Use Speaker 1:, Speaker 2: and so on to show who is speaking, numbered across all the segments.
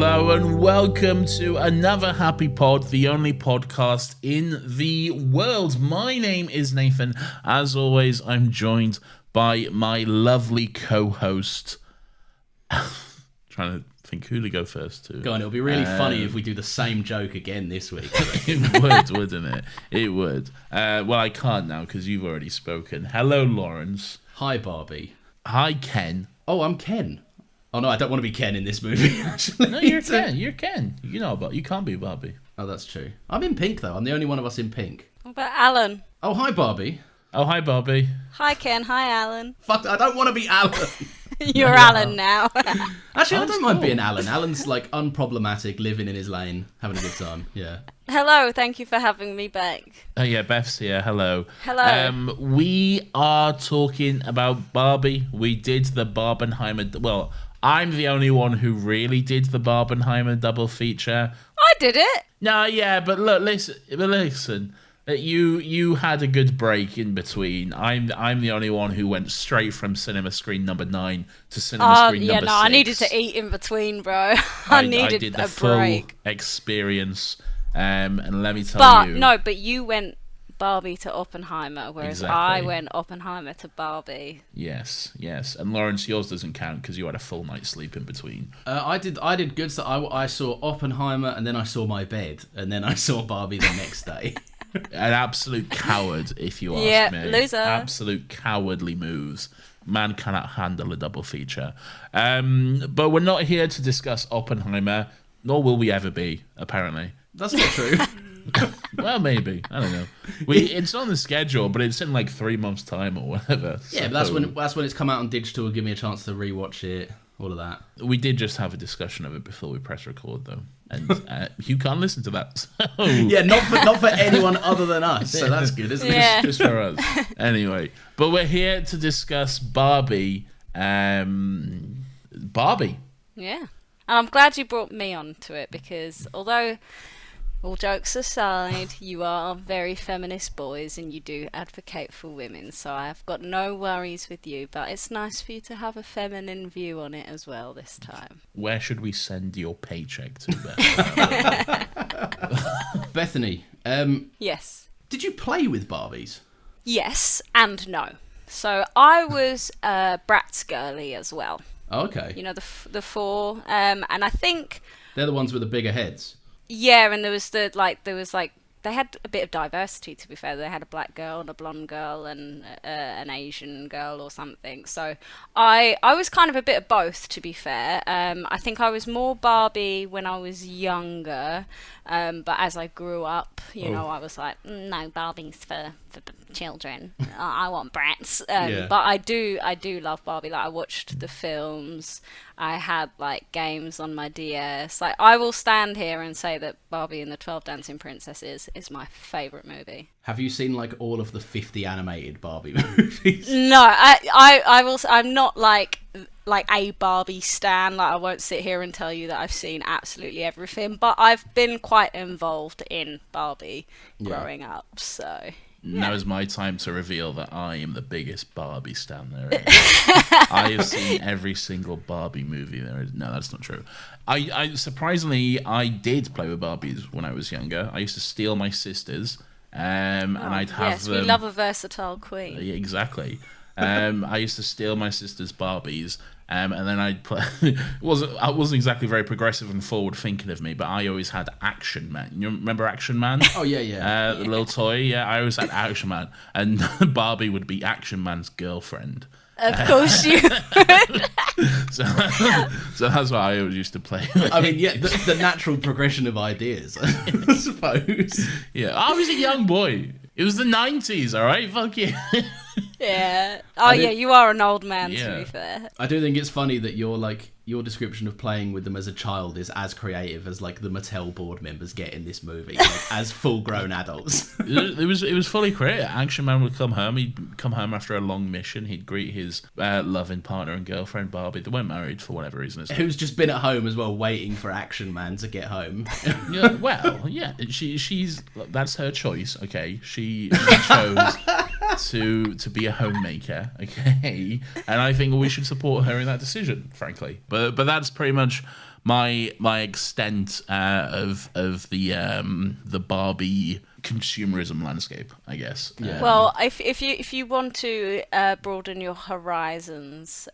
Speaker 1: Hello and welcome to another Happy Pod, the only podcast in the world. My name is Nathan. As always, I'm joined by my lovely co-host. Trying to think who to go first to.
Speaker 2: Go on, it'll be really funny if we do the same joke again this week.
Speaker 1: It would, wouldn't it? It would. Well, I can't now because you've already spoken. Hello, Lawrence.
Speaker 2: Hi, Barbie.
Speaker 1: Hi, Ken.
Speaker 2: Oh, I'm Ken. Oh, no, I don't want to be Ken in this movie, actually.
Speaker 1: No, you're Ken. You're Ken. You know, but you can't be Barbie.
Speaker 2: Oh, that's true. I'm in pink, though. I'm the only one of us in pink.
Speaker 3: What about Alan?
Speaker 2: Oh, hi, Barbie.
Speaker 1: Oh, hi, Barbie.
Speaker 3: Hi, Ken. Hi, Alan.
Speaker 2: Fuck, I don't want to be Alan.
Speaker 3: You're Alan now.
Speaker 2: Actually, I don't
Speaker 1: Cool.
Speaker 2: mind being Alan. Alan's, like, unproblematic, living in his lane, having a good time. Yeah.
Speaker 3: Hello, thank you for having me back.
Speaker 1: Oh, yeah, Beth's here. Hello.
Speaker 3: Hello.
Speaker 1: We are talking about Barbie. We did the Barbenheimer... Well, I'm the only one who really did the Barbenheimer double feature.
Speaker 3: I did it.
Speaker 1: No, yeah, but look, listen. You had a good break in between. I'm the only one who went straight from cinema screen number 9 to cinema screen number 6.
Speaker 3: I needed to eat in between, bro. I needed
Speaker 1: did the
Speaker 3: a
Speaker 1: full
Speaker 3: break.
Speaker 1: experience, and let me tell you.
Speaker 3: But you went Barbie to Oppenheimer, whereas I
Speaker 1: Exactly.
Speaker 3: went Oppenheimer to Barbie.
Speaker 1: Yes. And Lawrence, yours doesn't count because you had a full night's sleep in between.
Speaker 2: I did good. So I saw Oppenheimer, and then I saw my bed, and then I saw Barbie the next day.
Speaker 1: An absolute coward, if you ask me.
Speaker 3: Loser.
Speaker 1: Absolute cowardly moves. Man cannot handle a double feature. But we're not here to discuss Oppenheimer, nor will we ever be, apparently.
Speaker 2: That's not true.
Speaker 1: Well, maybe. I don't know. It's on the schedule, but it's in like 3 months' time or whatever.
Speaker 2: Yeah, but that's when it's come out on digital. Give me a chance to rewatch it. All of that.
Speaker 1: We did just have a discussion of it before we press record, though, and you can't listen to that. So.
Speaker 2: Yeah, not for anyone other than us. So that's good, isn't
Speaker 3: Yeah.
Speaker 2: it?
Speaker 1: Just for us. Anyway, but we're here to discuss Barbie. Barbie.
Speaker 3: Yeah. And I'm glad you brought me on to it because although, all jokes aside, you are very feminist boys and you do advocate for women, so I've got no worries with you, but it's nice for you to have a feminine view on it as well this time.
Speaker 1: Where should we send your paycheck to, Beth?
Speaker 2: Bethany,
Speaker 3: Yes.
Speaker 2: did you play with Barbies?
Speaker 3: Yes and no. So I was a Bratz girly as well.
Speaker 2: Oh, okay.
Speaker 3: You know, the four. And I think...
Speaker 2: They're the ones with the bigger heads.
Speaker 3: Yeah, and there was they had a bit of diversity, to be fair. They had a black girl and a blonde girl and an Asian girl or something. So I was kind of a bit of both, to be fair. I think I was more Barbie when I was younger, but as I grew up, you know, I was like, no, Barbie's for children. I want brats.
Speaker 2: Yeah.
Speaker 3: But I do love Barbie. Like, I watched the films. I had like games on my DS. Like, I will stand here and say that Barbie and the 12 Dancing Princesses is my favourite movie.
Speaker 2: Have you seen like all of the 50 animated Barbie movies?
Speaker 3: No, I will. I'm not like a Barbie stan. Like, I won't sit here and tell you that I've seen absolutely everything, but I've been quite involved in Barbie growing up. So.
Speaker 1: Now is my time to reveal that I am the biggest Barbie stan there is. I have seen every single Barbie movie there is. No, that's not true. I surprisingly, I did play with Barbies when I was younger. I used to steal my sisters, and I'd have
Speaker 3: yes,
Speaker 1: them.
Speaker 3: we love a versatile queen.
Speaker 1: Yeah, exactly. I used to steal my sister's Barbies, and then I'd play. I wasn't exactly very progressive and forward thinking of me, but I always had Action Man. You remember Action Man?
Speaker 2: Oh yeah.
Speaker 1: The little toy. Yeah, I always had Action Man, and Barbie would be Action Man's girlfriend.
Speaker 3: Of course you.
Speaker 1: So that's what I always used to play with.
Speaker 2: I mean, yeah, the natural progression of ideas, I suppose.
Speaker 1: Yeah, I was a young boy. It was the 90s, all right? Fuck you.
Speaker 3: Yeah. Oh, yeah, you are an old man,
Speaker 1: Yeah.
Speaker 3: to be fair.
Speaker 2: I do think it's funny that your description of playing with them as a child is as creative as like the Mattel board members get in this movie, like, as full-grown adults.
Speaker 1: It was fully creative. Action Man would come home. He'd come home after a long mission. He'd greet his loving partner and girlfriend Barbie. They weren't married for whatever reason.
Speaker 2: Who's just been at home as well, waiting for Action Man to get home.
Speaker 1: Yeah, well, yeah, she's that's her choice. Okay, she chose to be a homemaker, okay? And I think we should support her in that decision, frankly. But that's pretty much my extent of the Barbie consumerism landscape, I guess.
Speaker 2: Yeah.
Speaker 3: Well, if you want to broaden your horizons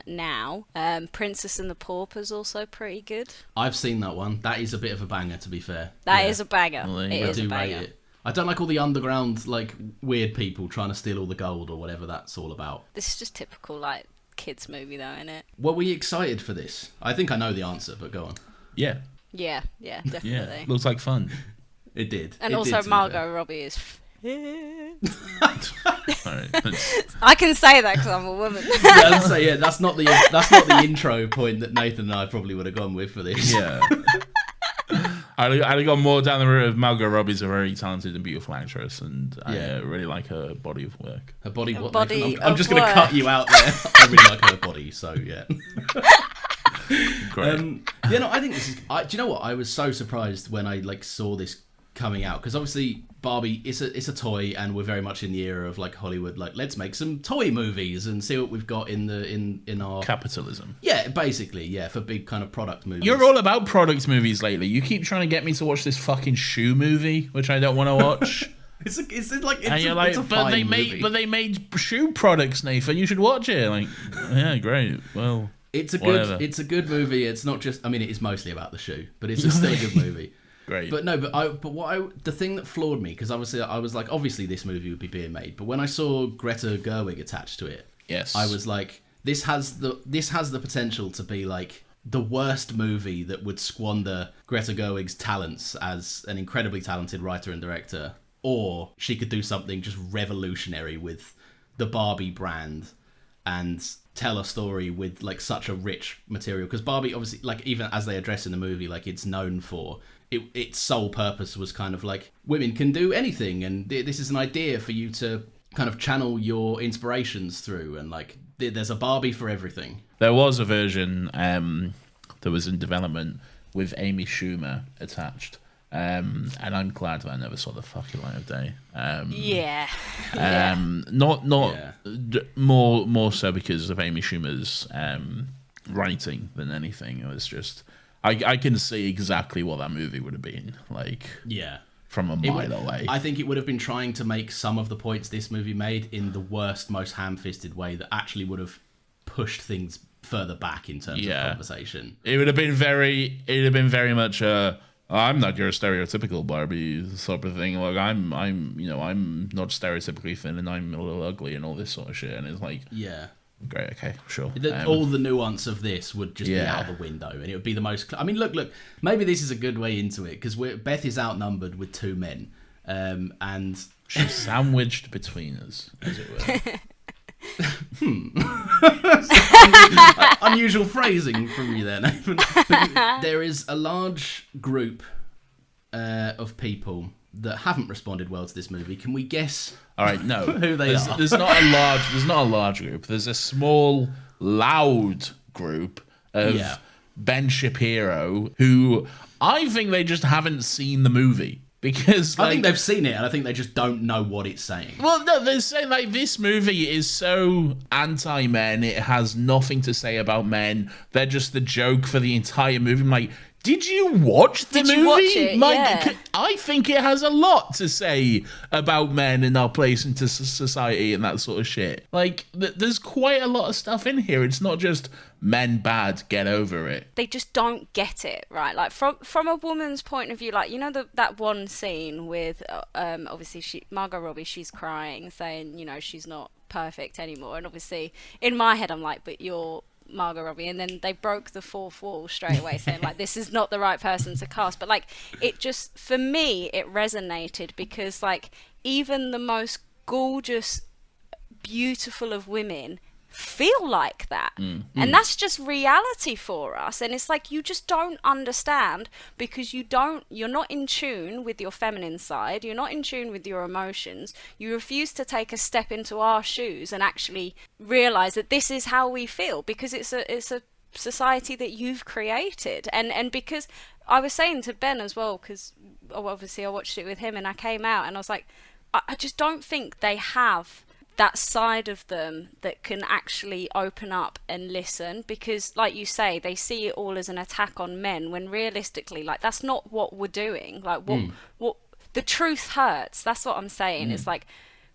Speaker 3: now, Princess and the Pauper's also pretty good.
Speaker 2: I've seen that one. That is a bit of a banger, to be fair.
Speaker 3: That is a banger.
Speaker 1: Well,
Speaker 3: It
Speaker 1: there you go.
Speaker 3: is
Speaker 2: I
Speaker 3: a
Speaker 2: do rate
Speaker 3: banger.
Speaker 2: it. I don't like all the underground, like, weird people trying to steal all the gold or whatever that's all about.
Speaker 3: This is just typical like kids movie though, isn't it?
Speaker 2: Were we excited for this? I think I know the answer, but go on.
Speaker 1: Yeah,
Speaker 3: Yeah, definitely.
Speaker 1: yeah, looks like fun.
Speaker 2: It did.
Speaker 3: And
Speaker 2: It
Speaker 3: also
Speaker 2: did, to be
Speaker 3: Margot
Speaker 2: fair.
Speaker 3: Robbie is.
Speaker 1: All right, that's-
Speaker 3: I can say that because I'm a woman.
Speaker 2: Yeah, so yeah, that's not the intro point that Nathan and I probably would have gone with for this.
Speaker 1: yeah. I'd have gone more down the route of Margot Robbie's a very talented and beautiful actress, and
Speaker 2: Yeah.
Speaker 1: I really like her body of work.
Speaker 2: Her body, what?
Speaker 3: body
Speaker 2: Nathan? I'm
Speaker 3: of
Speaker 2: just going to
Speaker 3: work.
Speaker 2: cut you out there. I really like her body, so yeah.
Speaker 1: Great.
Speaker 2: Yeah, no, I think this is. Do you know what? I was so surprised when I saw this coming out, because obviously Barbie it's a toy, and we're very much in the era of Hollywood. Let's make some toy movies and see what we've got in our
Speaker 1: Capitalism.
Speaker 2: yeah, basically for big kind of product movies.
Speaker 1: You're all about product movies lately. You keep trying to get me to watch this fucking shoe movie, which I don't want to watch.
Speaker 2: It's
Speaker 1: and
Speaker 2: a
Speaker 1: you're like,
Speaker 2: fine movie.
Speaker 1: but they made shoe products, Nathan. You should watch it. Like, yeah, great. Well,
Speaker 2: It's a
Speaker 1: whatever.
Speaker 2: good movie. It's not just. I mean, it is mostly about the shoe, but it's still a good movie.
Speaker 1: great.
Speaker 2: But no, the thing that floored me, because obviously I was like, obviously this movie would be being made, but when I saw Greta Gerwig attached to it,
Speaker 1: yes,
Speaker 2: I was like, this has the potential to be like the worst movie that would squander Greta Gerwig's talents as an incredibly talented writer and director, or she could do something just revolutionary with the Barbie brand and tell a story with such a rich material, because Barbie obviously, even as they address in the movie, it's known for its sole purpose was kind of women can do anything, and this is an idea for you to kind of channel your inspirations through, and there's a Barbie for everything.
Speaker 1: There was a version that was in development with Amy Schumer attached, and I'm glad that I never saw the fucking light of day.
Speaker 3: Yeah.
Speaker 1: Not
Speaker 2: Yeah.
Speaker 1: more so because of Amy Schumer's writing than anything. It was just I can see exactly what that movie would have been
Speaker 2: Yeah.
Speaker 1: from a mile away.
Speaker 2: I think it would have been trying to make some of the points this movie made in the worst, most ham-fisted way that actually would have pushed things further back in terms of conversation.
Speaker 1: It would have been very much I'm not your stereotypical Barbie sort of thing. I'm not stereotypically thin, and I'm a little ugly and all this sort of shit. And it's like,
Speaker 2: Yeah.
Speaker 1: great, okay, sure.
Speaker 2: All the nuance of this would just be out the window, and it would be the most. I mean, look. Maybe this is a good way into it, because Beth is outnumbered with two men, and
Speaker 1: she's sandwiched between us, as it were.
Speaker 2: unusual phrasing from you there, Nathan. There is a large group of people that haven't responded well to this movie. Can we guess?
Speaker 1: All right, no.
Speaker 2: Who they are.
Speaker 1: There's not a large group. There's a small, loud group of Ben Shapiro who I think they just haven't seen the movie. Because
Speaker 2: I think they've seen it, and I think they just don't know what it's saying.
Speaker 1: Well, no, they're saying this movie is so anti-men. It has nothing to say about men. They're just the joke for the entire movie. I'm like, did you watch the movie?
Speaker 3: Did you watch it? Yeah.
Speaker 1: I think it has a lot to say about men and our place into society and that sort of shit. There's quite a lot of stuff in here. It's not just men bad, get over it.
Speaker 3: They just don't get it, right? From a woman's point of view, that one scene with obviously Margot Robbie, she's crying, saying she's not perfect anymore, and obviously in my head I'm like, but you're Margot Robbie, and then they broke the fourth wall straight away, saying this is not the right person to cast. But it just, for me, it resonated because even the most gorgeous, beautiful of women feel like that, and that's just reality for us. And it's you just don't understand, because you're not in tune with your feminine side, you're not in tune with your emotions, you refuse to take a step into our shoes and actually realize that this is how we feel, because it's a society that you've created. And because I was saying to Ben as well, because obviously I watched it with him, and I came out and I was like, I just don't think they have that side of them that can actually open up and listen, because like you say, they see it all as an attack on men, when realistically, like, that's not what we're doing. Like, what the truth hurts. That's what I'm saying. It's like,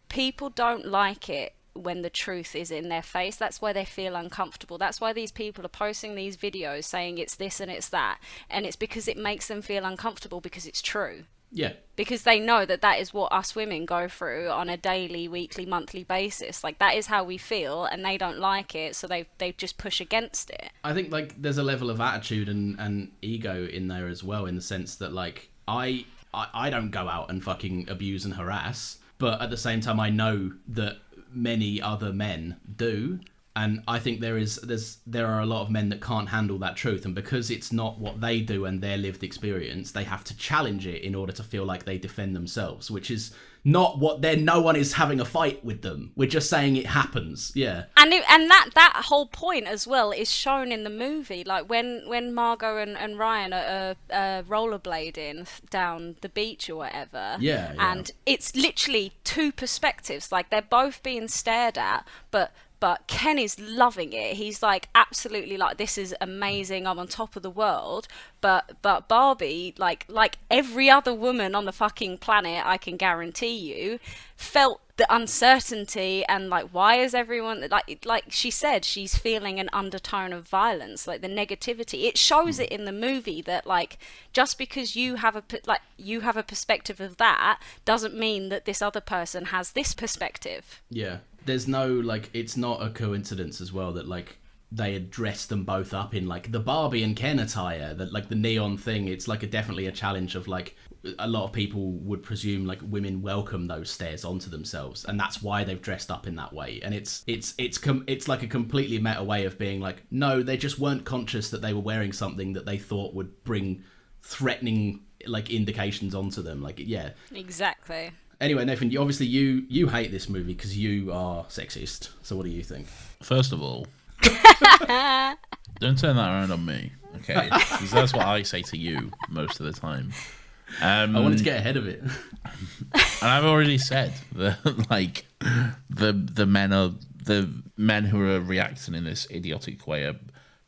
Speaker 3: people don't like it when the truth is in their face. That's why they feel uncomfortable. That's why these people are posting these videos saying it's this and it's that, and it's because it makes them feel uncomfortable, because it's true.
Speaker 2: Yeah.
Speaker 3: Because they know that that is what us women go through on a daily, weekly, monthly basis. Like, that is how we feel, and they don't like it, so they just push against it.
Speaker 2: I think, like, there's a level of attitude and ego in there as well, in the sense that, like, I don't go out and fucking abuse and harass, but at the same time I know that many other men do. And I think there are a lot of men that can't handle that truth, and because it's not what they do and their lived experience, they have to challenge it in order to feel like they defend themselves, which is not what no one is having a fight with them. We're just saying it happens. Yeah.
Speaker 3: And that whole point as well is shown in the movie. Like, when Margot and Ryan are rollerblading down the beach or whatever.
Speaker 2: Yeah.
Speaker 3: And it's literally two perspectives. Like, they're both being stared at, but Ken is loving it. He's like, absolutely, like, this is amazing. I'm on top of the world. But Barbie, like every other woman on the fucking planet, I can guarantee you, felt the uncertainty and, like, why is everyone, like she said, she's feeling an undertone of violence, like the negativity. It shows it in the movie that, like, just because you have a perspective of that doesn't mean that this other person has this perspective.
Speaker 2: Yeah. There's no, like, it's not a coincidence as well that, like, they had dressed them both up in, like, the Barbie and Ken attire, that, like, the neon thing. It's like definitely a challenge of, like, a lot of people would presume, like, women welcome those stares onto themselves, and that's why they've dressed up in that way. And it's like a completely meta way of being like, no, they just weren't conscious that they were wearing something that they thought would bring threatening, like, indications onto them. Like, yeah.
Speaker 3: Exactly.
Speaker 2: Anyway, Nathan, you hate this movie because you are sexist. So what do you think?
Speaker 1: First of all, don't turn that around on me, okay? Because that's what I say to you most of the time.
Speaker 2: I wanted to get ahead of it.
Speaker 1: And I've already said that, like, the men who are reacting in this idiotic way are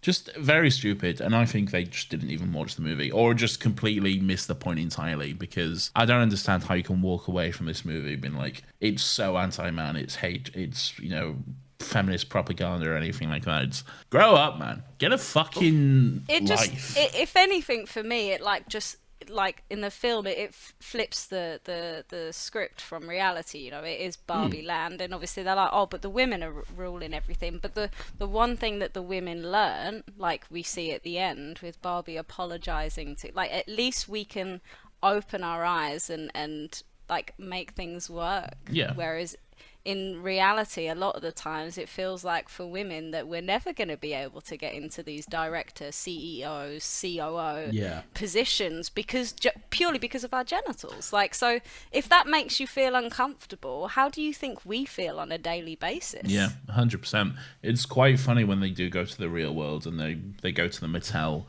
Speaker 1: just very stupid, and I think they just didn't even watch the movie, or just completely missed the point entirely, because I don't understand how you can walk away from this movie being like, it's so anti-man, it's hate, it's, you know, feminist propaganda or anything like that. It's, grow up, man. Get a fucking life.
Speaker 3: If anything, for me, it, like, just, like, in the film, it flips the script from reality. You know, it is Barbie land, and obviously they're like, oh, but the women are ruling everything. But the one thing that the women learn, like we see at the end with Barbie apologizing to, like, at least we can open our eyes and like, make things work.
Speaker 1: Yeah.
Speaker 3: Whereas in reality, a lot of the times it feels like for women that we're never going to be able to get into these director, CEO, COO positions because purely because of our genitals. Like, so if that makes you feel uncomfortable, how do you think we feel on a daily basis?
Speaker 1: Yeah, 100%. It's quite funny when they do go to the real world and they go to the Mattel,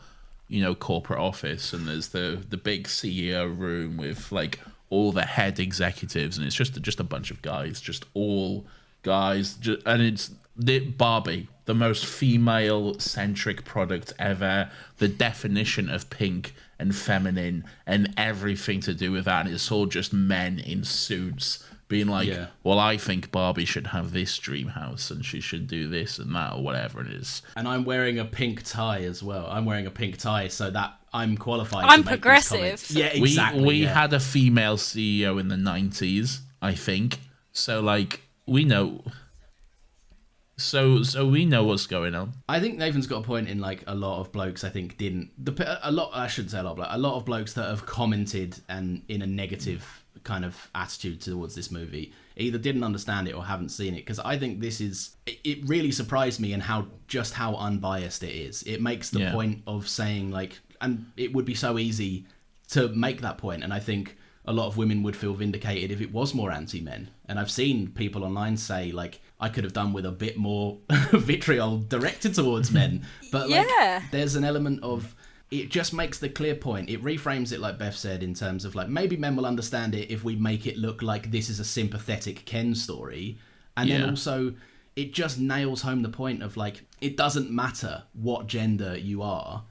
Speaker 1: you know, corporate office, and there's the big CEO room with, like, all the head executives, and it's just a bunch of guys, just all guys, and it's Barbie, the most female-centric product ever, the definition of pink and feminine and everything to do with that, and it's all just men in suits being like, well, I think Barbie should have this dream house and she should do this and that or whatever it is.
Speaker 2: And I'm wearing a pink tie as well. I'm wearing a pink tie so that I'm qualified
Speaker 3: I'm
Speaker 2: to make
Speaker 3: progressive.
Speaker 2: these comments. Yeah, exactly.
Speaker 1: We had a female CEO in the 90s, I think. So, like, we know. So we know what's going on.
Speaker 2: I think Nathan's got a point in, like, a lot of blokes, I think, I shouldn't say a lot of blokes that have commented and in a negative kind of attitude towards this movie either didn't understand it or haven't seen it, because I think it really surprised me in how unbiased it is. It makes the point of saying, like, and it would be so easy to make that point, and I think a lot of women would feel vindicated if it was more anti-men. And I've seen people online say, like, I could have done with a bit more vitriol directed towards men, but, like, there's an element of, it just makes the clear point. It reframes it, like Beth said, in terms of, like, maybe men will understand it if we make it look like this is a sympathetic Ken story, And then
Speaker 1: Yeah.
Speaker 2: also, it just nails home the point of, like, it doesn't matter what gender you are.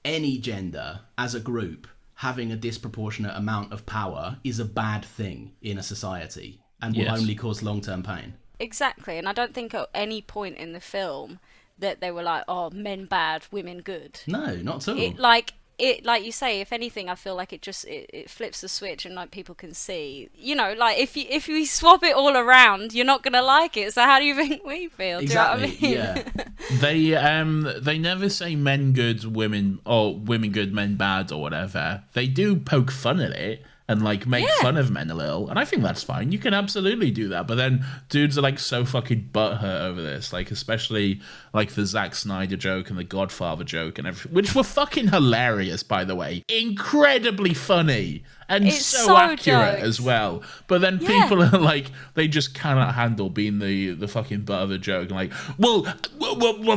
Speaker 2: Any gender, as a group, having a disproportionate amount of power is a bad thing in a society and will
Speaker 1: Yes.
Speaker 2: only cause long-term pain.
Speaker 3: Exactly, and I don't think at any point in the film that they were like, "Oh, men bad, women good."
Speaker 2: No, not at all.
Speaker 3: Like you say, if anything, I feel like it flips the switch, and like people can see, like if you swap it all around, you're not gonna like it. So how do you think we feel?
Speaker 2: Exactly,
Speaker 3: Do you know what I mean?
Speaker 2: yeah.
Speaker 1: They never say men good, women, or women good, men bad, or whatever. They do poke fun at it and like make fun of men a little, and I think that's fine. You can absolutely do that, but then dudes are like so fucking butthurt over this, like especially like the Zack Snyder joke and the Godfather joke and everything, which were fucking hilarious, by the way, incredibly funny and
Speaker 3: It's
Speaker 1: so
Speaker 3: so
Speaker 1: accurate
Speaker 3: jokes.
Speaker 1: as well. But then people are like, they just cannot handle being the fucking butt of the joke. Like, well,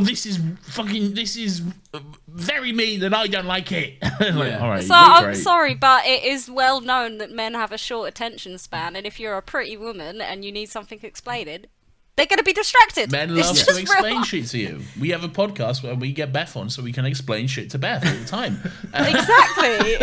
Speaker 1: this is very mean, and I don't like it. Like, all right,
Speaker 3: So
Speaker 1: you're
Speaker 3: I'm
Speaker 1: great.
Speaker 3: sorry, but it is well known that men have a short attention span, and if you're a pretty woman and you need something explained, they're going to be distracted.
Speaker 1: Men
Speaker 3: It's
Speaker 1: love
Speaker 3: just
Speaker 1: to
Speaker 3: real
Speaker 1: explain
Speaker 3: life.
Speaker 1: shit to you. We have a podcast where we get Beth on so we can explain shit to Beth all the time.
Speaker 3: Exactly.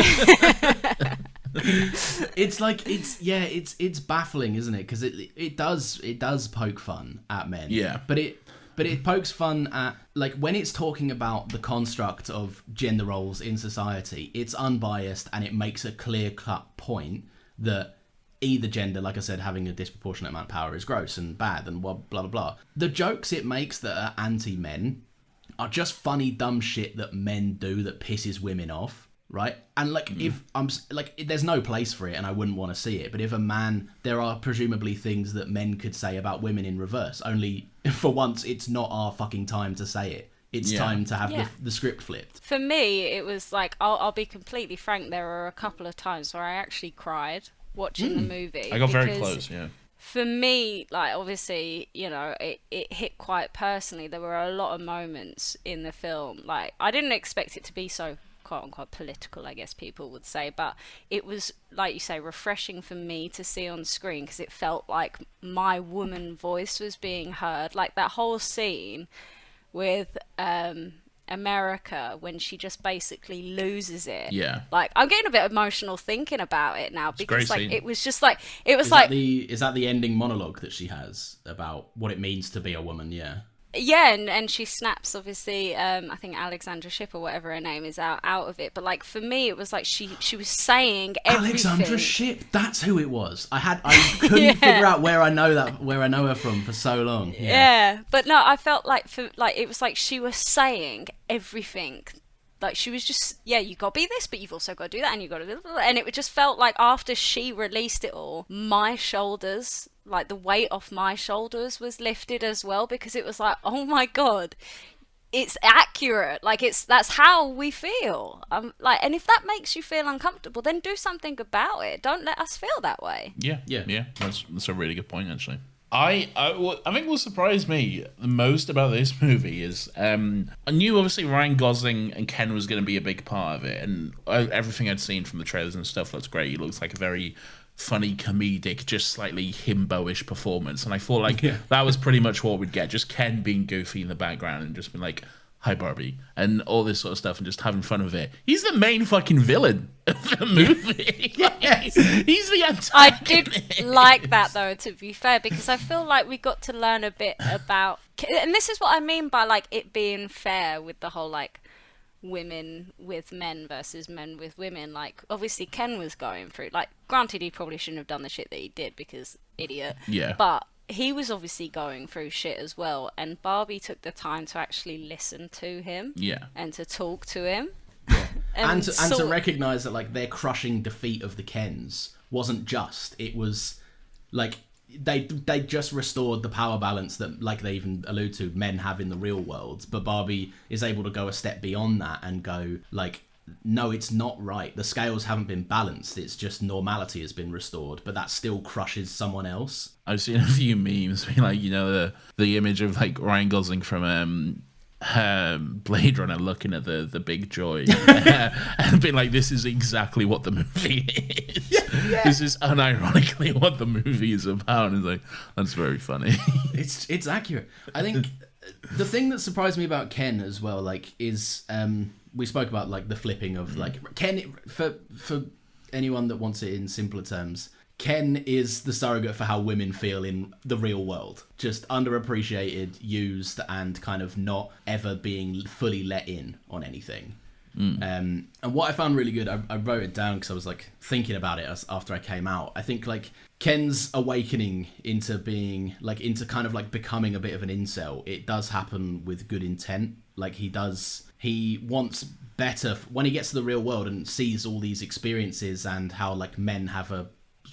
Speaker 2: It's like it's baffling, isn't it? Because it does poke fun at men.
Speaker 1: Yeah.
Speaker 2: But it pokes fun at, like, when it's talking about the construct of gender roles in society, it's unbiased and it makes a clear-cut point that either gender, like I said, having a disproportionate amount of power is gross and bad and blah blah blah. The jokes it makes that are anti-men are just funny dumb shit that men do that pisses women off, right? And like, if I'm like, there's no place for it and I wouldn't want to see it, but if a man, there are presumably things that men could say about women in reverse, only for once it's not our fucking time to say it. It's
Speaker 1: Yeah.
Speaker 2: time to have
Speaker 3: Yeah.
Speaker 2: the script flipped.
Speaker 3: For me, it was like, I'll be completely frank, there were a couple of times where I actually cried watching the movie.
Speaker 1: I got very
Speaker 3: because
Speaker 1: close, yeah.
Speaker 3: For me, like, obviously, it hit quite personally. There were a lot of moments in the film. Like, I didn't expect it to be so quote unquote political, I guess people would say, but it was, like you say, refreshing for me to see on screen because it felt like my woman voice was being heard. Like that whole scene with America when she just basically loses it.
Speaker 1: Yeah.
Speaker 3: Like, I'm getting a bit emotional thinking about it now
Speaker 1: a
Speaker 3: because
Speaker 1: great
Speaker 3: like
Speaker 1: scene.
Speaker 3: it was just like it was
Speaker 2: Is
Speaker 3: like
Speaker 2: that the ending monologue that she has about what it means to be a woman? Yeah.
Speaker 3: yeah, and she snaps, obviously, I think Alexandra Shipp or whatever her name is out of it. But like for me, it was like she was saying everything.
Speaker 2: Alexandra Shipp, that's who it was. I couldn't figure out where I know her from for so long.
Speaker 3: Yeah, but no, I felt like it was like she was saying everything. Like she was just, yeah, you got to be this, but you've also got to do that, and you got to, and it just felt like after she released it all, my shoulders, like the weight off my shoulders was lifted as well, because it was like, oh my god, it's accurate. Like that's how we feel. Like, and if that makes you feel uncomfortable, then do something about it. Don't let us feel that way.
Speaker 1: Yeah. That's a really good point, actually. I think what surprised me the most about this movie is I knew obviously Ryan Gosling and Ken was going to be a big part of it, and everything I'd seen from the trailers and stuff looks great. He looks like a very funny, comedic, just slightly himbo-ish performance, and I thought like that was pretty much what we'd get, just Ken being goofy in the background and just being like, hi Barbie, and all this sort of stuff, and just having fun with it. He's the main fucking villain of the movie.
Speaker 2: Yes.
Speaker 1: He's the antagonist.
Speaker 3: I did like that though, to be fair, because I feel like we got to learn a bit about, and this is what I mean by like it being fair with the whole like women with men versus men with women. Like obviously Ken was going through, like, granted he probably shouldn't have done the shit that he did because idiot.
Speaker 1: Yeah.
Speaker 3: But he was obviously going through shit as well, and Barbie took the time to actually listen to him.
Speaker 1: Yeah.
Speaker 3: And to talk to him.
Speaker 2: and to recognize that like their crushing defeat of the Kens wasn't just. It was like they just restored the power balance that, like they even allude to, men have in the real world. But Barbie is able to go a step beyond that and go like, no, it's not right. The scales haven't been balanced. It's just normality has been restored, but that still crushes someone else.
Speaker 1: I've seen a few memes being like, the image of like Ryan Gosling from Blade Runner looking at the big joy and being like, this is exactly what the movie is. Yeah. This is unironically what the movie is about. And it's like, that's very funny.
Speaker 2: It's accurate. I think the thing that surprised me about Ken as well, like, is we spoke about like the flipping of like Ken for anyone that wants it in simpler terms. Ken is the surrogate for how women feel in the real world. Just underappreciated, used, and kind of not ever being fully let in on anything. And what I found really good, I wrote it down because I was like thinking about it after I came out. I think like Ken's awakening into being like into kind of like becoming a bit of an incel. It does happen with good intent. Like he wants better when he gets to the real world and sees all these experiences and how like men have a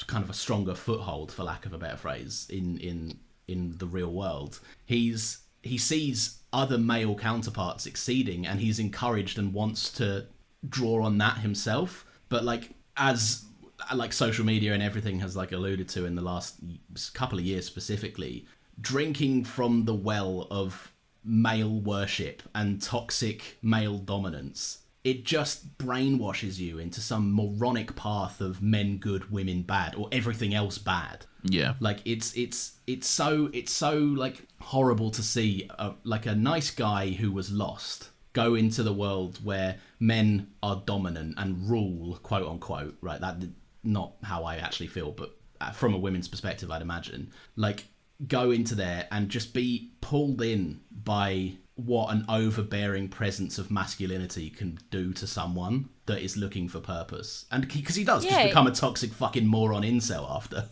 Speaker 2: kind of a stronger foothold, for lack of a better phrase, in the real world. He sees other male counterparts succeeding, and he's encouraged and wants to draw on that himself. But like as like social media and everything has like alluded to in the last couple of years specifically, drinking from the well of male worship and toxic male dominance, it just brainwashes you into some moronic path of men good, women bad, or everything else bad.
Speaker 1: Yeah,
Speaker 2: like it's so like horrible to see like a nice guy who was lost go into the world where men are dominant and rule, quote unquote. Right, that not how I actually feel, but from a women's perspective, I'd imagine, like go into there and just be pulled in by what an overbearing presence of masculinity can do to someone that is looking for purpose. And because he does just become a toxic fucking moron incel after.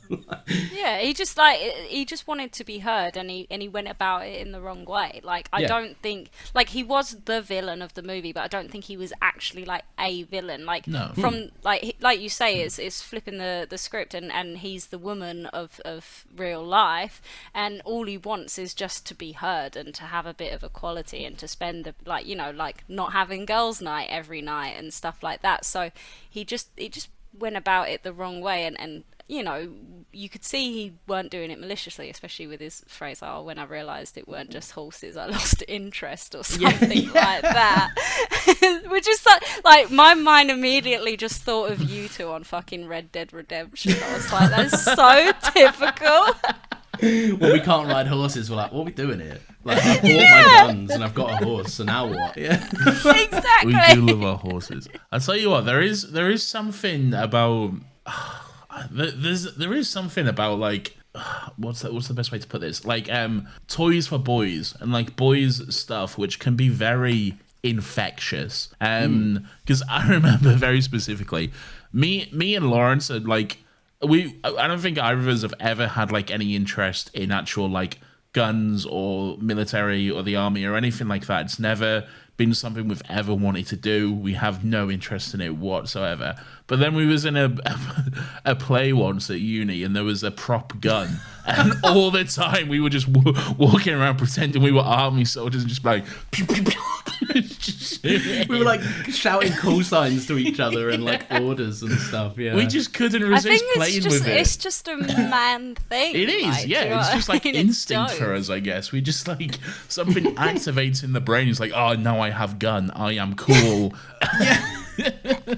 Speaker 3: Yeah, he just wanted to be heard, and he went about it in the wrong way. Like I don't think like he was the villain of the movie, but I don't think he was actually like a villain. Like from like you say, it's flipping the script, and he's the woman of real life, and all he wants is just to be heard and to have a bit of equality and to spend like not having girls' night every night and stuff like that. So he just went about it the wrong way, and you could see he weren't doing it maliciously, especially with his phrase, "Oh, when I realised it weren't just horses, I lost interest," or something like that. Which is like my mind immediately just thought of you two on fucking Red Dead Redemption. I was like, that's so typical.
Speaker 2: Well, we can't ride horses. We're like, what are we doing here? Like, I bought my guns and I've got a horse, so now what? Yeah,
Speaker 3: exactly.
Speaker 1: We do love our horses. I'll tell you what, there is something about there is something about like what's the best way to put this? Like toys for boys and like boys stuff, which can be very infectious. Because I remember very specifically, me and Lawrence had like. I don't think either of us have ever had like any interest in actual like guns or military or the army or anything like that. It's never been something we've ever wanted to do. We have no interest in it whatsoever. But then we was in a play once at uni, and there was a prop gun, and all the time we were just walking around pretending we were army soldiers and just like pew, pew, pew.
Speaker 2: We were like shouting call signs to each other and like orders and stuff. Yeah,
Speaker 1: we just couldn't resist playing with it.
Speaker 3: It's just a man thing.
Speaker 1: It is, like, yeah. It's just like instinct for us, I guess. We just like something activates in the brain. It's like, oh, now I have gun. I am cool.
Speaker 2: Yeah.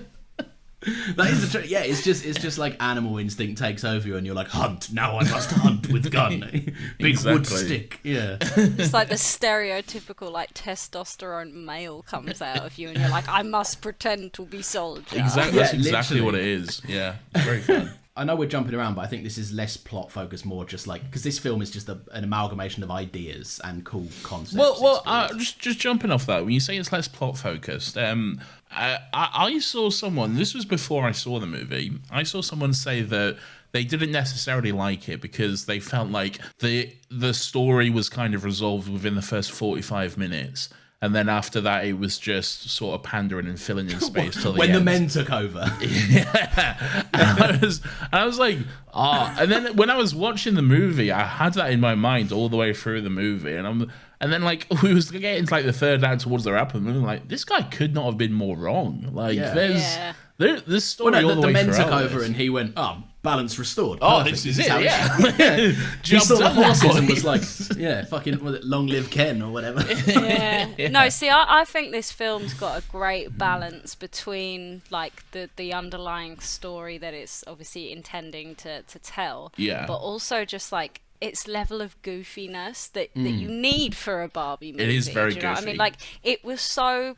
Speaker 2: That is the truth. Yeah, it's just like animal instinct takes over you, and you're like, hunt. Now I must hunt with gun. Big wood stick. Yeah.
Speaker 3: It's like the stereotypical like testosterone male comes out of you, and you're like, I must pretend to be soldier.
Speaker 1: Exactly. That's exactly what it is. Yeah. Very fun.
Speaker 2: I know we're jumping around, but I think this is less plot focused, more just like because this film is just an amalgamation of ideas and cool concepts.
Speaker 1: Well, just jumping off that, when you say it's less plot focused, I saw someone. This was before I saw the movie. I saw someone say that they didn't necessarily like it because they felt like the story was kind of resolved within the first 45 minutes. And then after that, it was just sort of pandering and filling in space till the
Speaker 2: when
Speaker 1: end.
Speaker 2: The men took over.
Speaker 1: Yeah. And I was like, And then when I was watching the movie, I had that in my mind all the way through the movie. And then like we was getting to like the third act towards the wrap, and we were like, this guy could not have been more wrong. Like there's story all the way
Speaker 2: men
Speaker 1: throughout
Speaker 2: took over,
Speaker 1: this.
Speaker 2: and he went, oh, balance restored.
Speaker 1: Oh,
Speaker 2: Perfect.
Speaker 1: this is it,
Speaker 2: how
Speaker 1: yeah.
Speaker 2: He
Speaker 1: Jumped
Speaker 2: saw the
Speaker 1: on that
Speaker 2: horses and
Speaker 1: boy.
Speaker 2: was like, yeah, fucking, was it Long Live Ken or whatever?
Speaker 3: Yeah. No, see, I think this film's got a great balance between like the underlying story that it's obviously intending to tell,
Speaker 1: Yeah.
Speaker 3: but also just like its level of goofiness that you need for a Barbie movie.
Speaker 1: It is very
Speaker 3: do you know what I
Speaker 1: goofy.
Speaker 3: mean, like it was so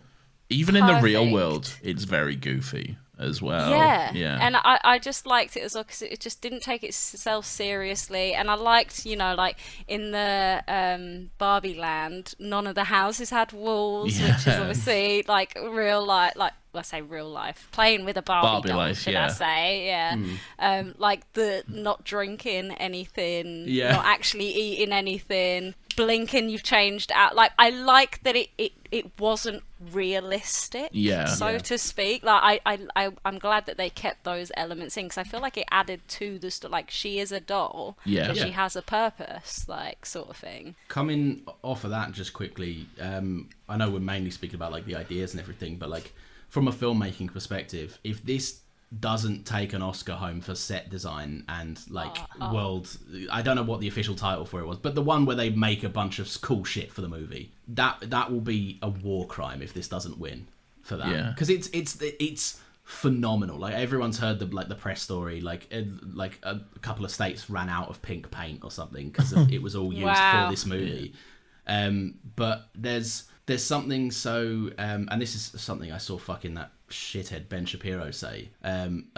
Speaker 1: Even in the real
Speaker 3: perfect.
Speaker 1: world, it's very goofy as well.
Speaker 3: yeah. And I just liked it as well because it just didn't take itself seriously, and I liked, you know, like in the Barbie land, none of the houses had walls, which is
Speaker 1: Yeah.
Speaker 3: obviously like real life, like well, I say real life, playing with a Barbie doll,
Speaker 1: life,
Speaker 3: should
Speaker 1: yeah.
Speaker 3: I say? Yeah. Like the not drinking anything,
Speaker 2: Yeah.
Speaker 3: not actually eating anything, blinking you've changed out. Like I like that it wasn't realistic,
Speaker 1: Yeah.
Speaker 3: so
Speaker 2: Yeah.
Speaker 3: to speak. Like I'm glad that they kept those elements in because I feel like it added to the story. Like she is a doll,
Speaker 1: Yeah.
Speaker 3: but
Speaker 2: Yeah.
Speaker 3: she has a purpose, like sort of thing.
Speaker 2: Coming off of that just quickly, I know we're mainly speaking about like the ideas and everything, but like from a filmmaking perspective, if this doesn't take an Oscar home for set design and like world, I don't know what the official title for it was, but the one where they make a bunch of cool shit for the movie, that will be a war crime if this doesn't win for that.
Speaker 1: Yeah.
Speaker 2: Because it's phenomenal. Like everyone's heard the press story, like a couple of states ran out of pink paint or something because it was all used
Speaker 3: Wow.
Speaker 2: for this movie. But there's something so and this is something I saw fucking that shithead Ben Shapiro say,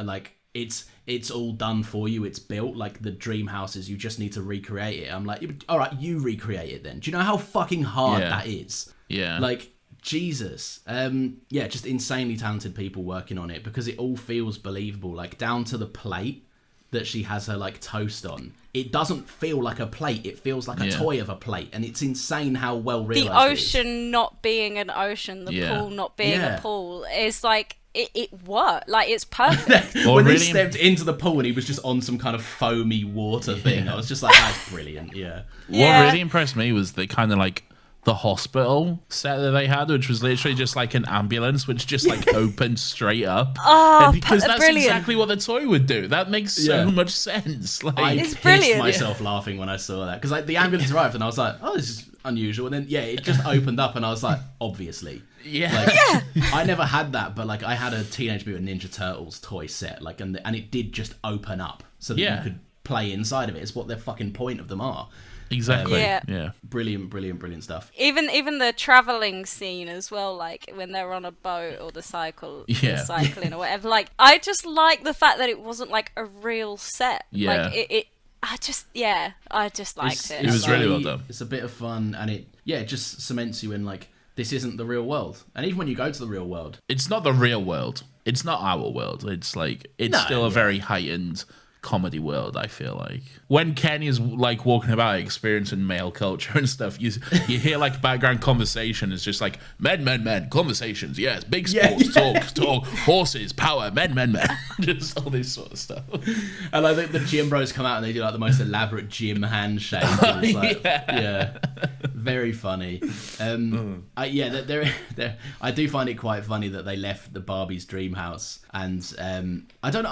Speaker 2: like it's all done for you, it's built, like the dream houses, you just need to recreate it. I'm like, all right, you recreate it then. Do you know how fucking hard
Speaker 1: Yeah.
Speaker 2: that is?
Speaker 1: Yeah.
Speaker 2: Like Jesus. Yeah, just insanely talented people working on it because it all feels believable, like down to the plate that she has her like toast on. It doesn't feel like a plate, it feels like a
Speaker 1: Yeah.
Speaker 2: toy of a plate, and it's insane how well realized
Speaker 3: The
Speaker 2: it is.
Speaker 3: ocean not being an ocean, the
Speaker 1: Yeah.
Speaker 3: pool not being
Speaker 2: Yeah.
Speaker 3: a pool is like it worked. Like it's perfect.
Speaker 1: Well,
Speaker 2: when
Speaker 1: really-
Speaker 2: they stepped into the pool and he was just on some kind of foamy water thing, I was just like, that's brilliant. Yeah.
Speaker 3: Yeah.
Speaker 1: What really impressed me was the kind of like the hospital set that they had, which was literally just like an ambulance, which just like opened straight up.
Speaker 3: Oh,
Speaker 1: And because that's
Speaker 3: brilliant.
Speaker 1: exactly what the toy would do. That makes so
Speaker 2: Yeah.
Speaker 1: much sense. Like,
Speaker 2: I
Speaker 3: It's
Speaker 2: pissed
Speaker 3: brilliant.
Speaker 2: myself laughing when I saw that because like the ambulance arrived and I was like, oh, this is unusual. And then yeah, it just opened up and I was like, obviously.
Speaker 1: yeah.
Speaker 2: Like, I never had that, but like I had a Teenage Mutant Ninja Turtles toy set, like, and it did just open up so that
Speaker 1: Yeah.
Speaker 2: you could play inside of it. It's what the fucking point of them are.
Speaker 1: Exactly.
Speaker 3: Yeah.
Speaker 1: Yeah.
Speaker 2: Brilliant stuff.
Speaker 3: Even the traveling scene as well, like when they're on a boat or the
Speaker 1: Yeah.
Speaker 3: cycling or whatever. Like I just like the fact that it wasn't like a real set.
Speaker 1: Yeah.
Speaker 3: Like I just liked it.
Speaker 1: It was really well done.
Speaker 2: It's a bit of fun, and it just cements you in like this isn't the real world. And even when you go to the real world,
Speaker 1: It's not the real world. It's not our world. It's like it's
Speaker 2: No,
Speaker 1: still a
Speaker 2: yeah.
Speaker 1: very heightened comedy world, I feel like. When Ken is like walking about experiencing male culture and stuff, you hear like background conversation. It's just like men, conversations, yes, big
Speaker 2: Yeah,
Speaker 1: sports, talk, horses, power, men. Just all this sort of stuff.
Speaker 2: and like the gym bros come out and they do like the most elaborate gym handshake. And it's like, yeah, very funny. I do find it quite funny that they left the Barbie's dream house, and I don't know.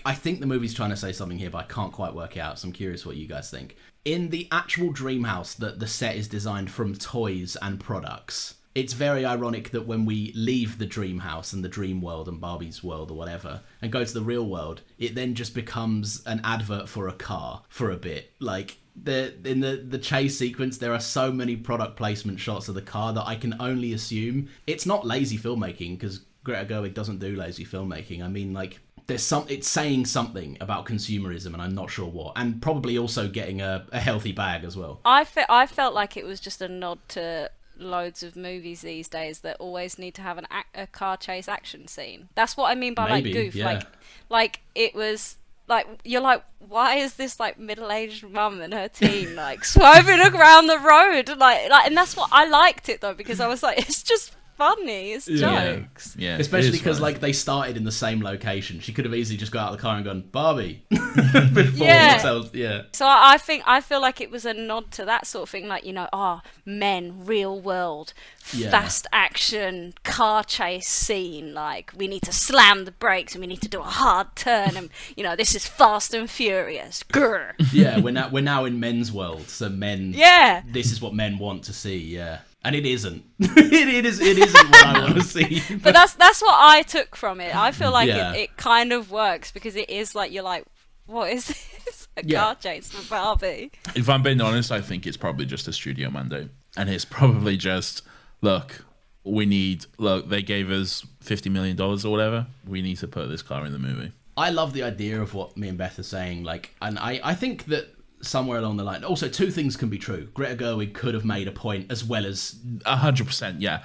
Speaker 2: I think the movie's trying to say something here, but I can't quite work it out. So I'm curious what you guys think. In the actual dream house, that the set is designed from toys and products. It's very ironic that when we leave the dream house and the dream world and Barbie's world or whatever and go to the real world, it then just becomes an advert for a car for a bit. Like in the chase sequence, there are so many product placement shots of the car that I can only assume it's not lazy filmmaking, because Greta Gerwig doesn't do lazy filmmaking. I mean, like, it's saying something about consumerism, and I'm not sure what, and probably also getting a healthy bag as well.
Speaker 3: I felt like it was just a nod to loads of movies these days that always need to have a car chase action scene. That's what I mean by
Speaker 2: Maybe,
Speaker 3: like goof.
Speaker 2: yeah.
Speaker 3: Like it was like, you're like, why is this like middle-aged mum and her teen like swerving around the road like, and that's what I liked it though, because I was like, it's just funny. It's jokes.
Speaker 1: Yeah,
Speaker 2: Especially because like they started in the same location. She could have easily just got out of the car and gone Barbie before.
Speaker 3: Yeah. So I feel like it was a nod to that sort of thing, like, you know, men, real world, fast action car chase scene. Like, we need to slam the brakes and we need to do a hard turn, and you know, this is Fast and Furious. Grr.
Speaker 2: Yeah, we're now in men's world, so men.
Speaker 3: Yeah.
Speaker 2: This is what men want to see. Yeah. And it isn't. it isn't what I want to see.
Speaker 3: But that's what I took from it. I feel like it kind of works, because it is like, you're like, what is this? A car chase for Barbie?
Speaker 1: If I'm being honest, I think it's probably just a studio mandate. And it's probably just, look, they gave us $50 million or whatever. We need to put this car in the movie.
Speaker 2: I love the idea of what me and Beth are saying. Like, and I think that somewhere along the line, also, two things can be true. Greta Gerwig could have made a point as well as
Speaker 1: 100%. Yeah,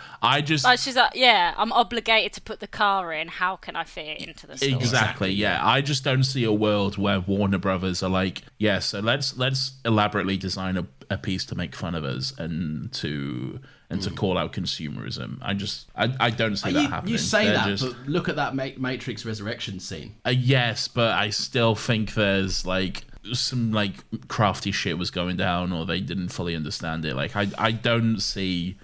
Speaker 3: she's like, I'm obligated to put the car in. How can I fit it into the story?
Speaker 1: Exactly. Yeah, I just don't see a world where Warner Brothers are like, so let's elaborately design a piece to make fun of us and to call out consumerism. I don't see that happening.
Speaker 2: You say that, but look at that Matrix Resurrection scene.
Speaker 1: Yes, but I still think there's like some like crafty shit was going down, or they didn't fully understand it. Like I don't see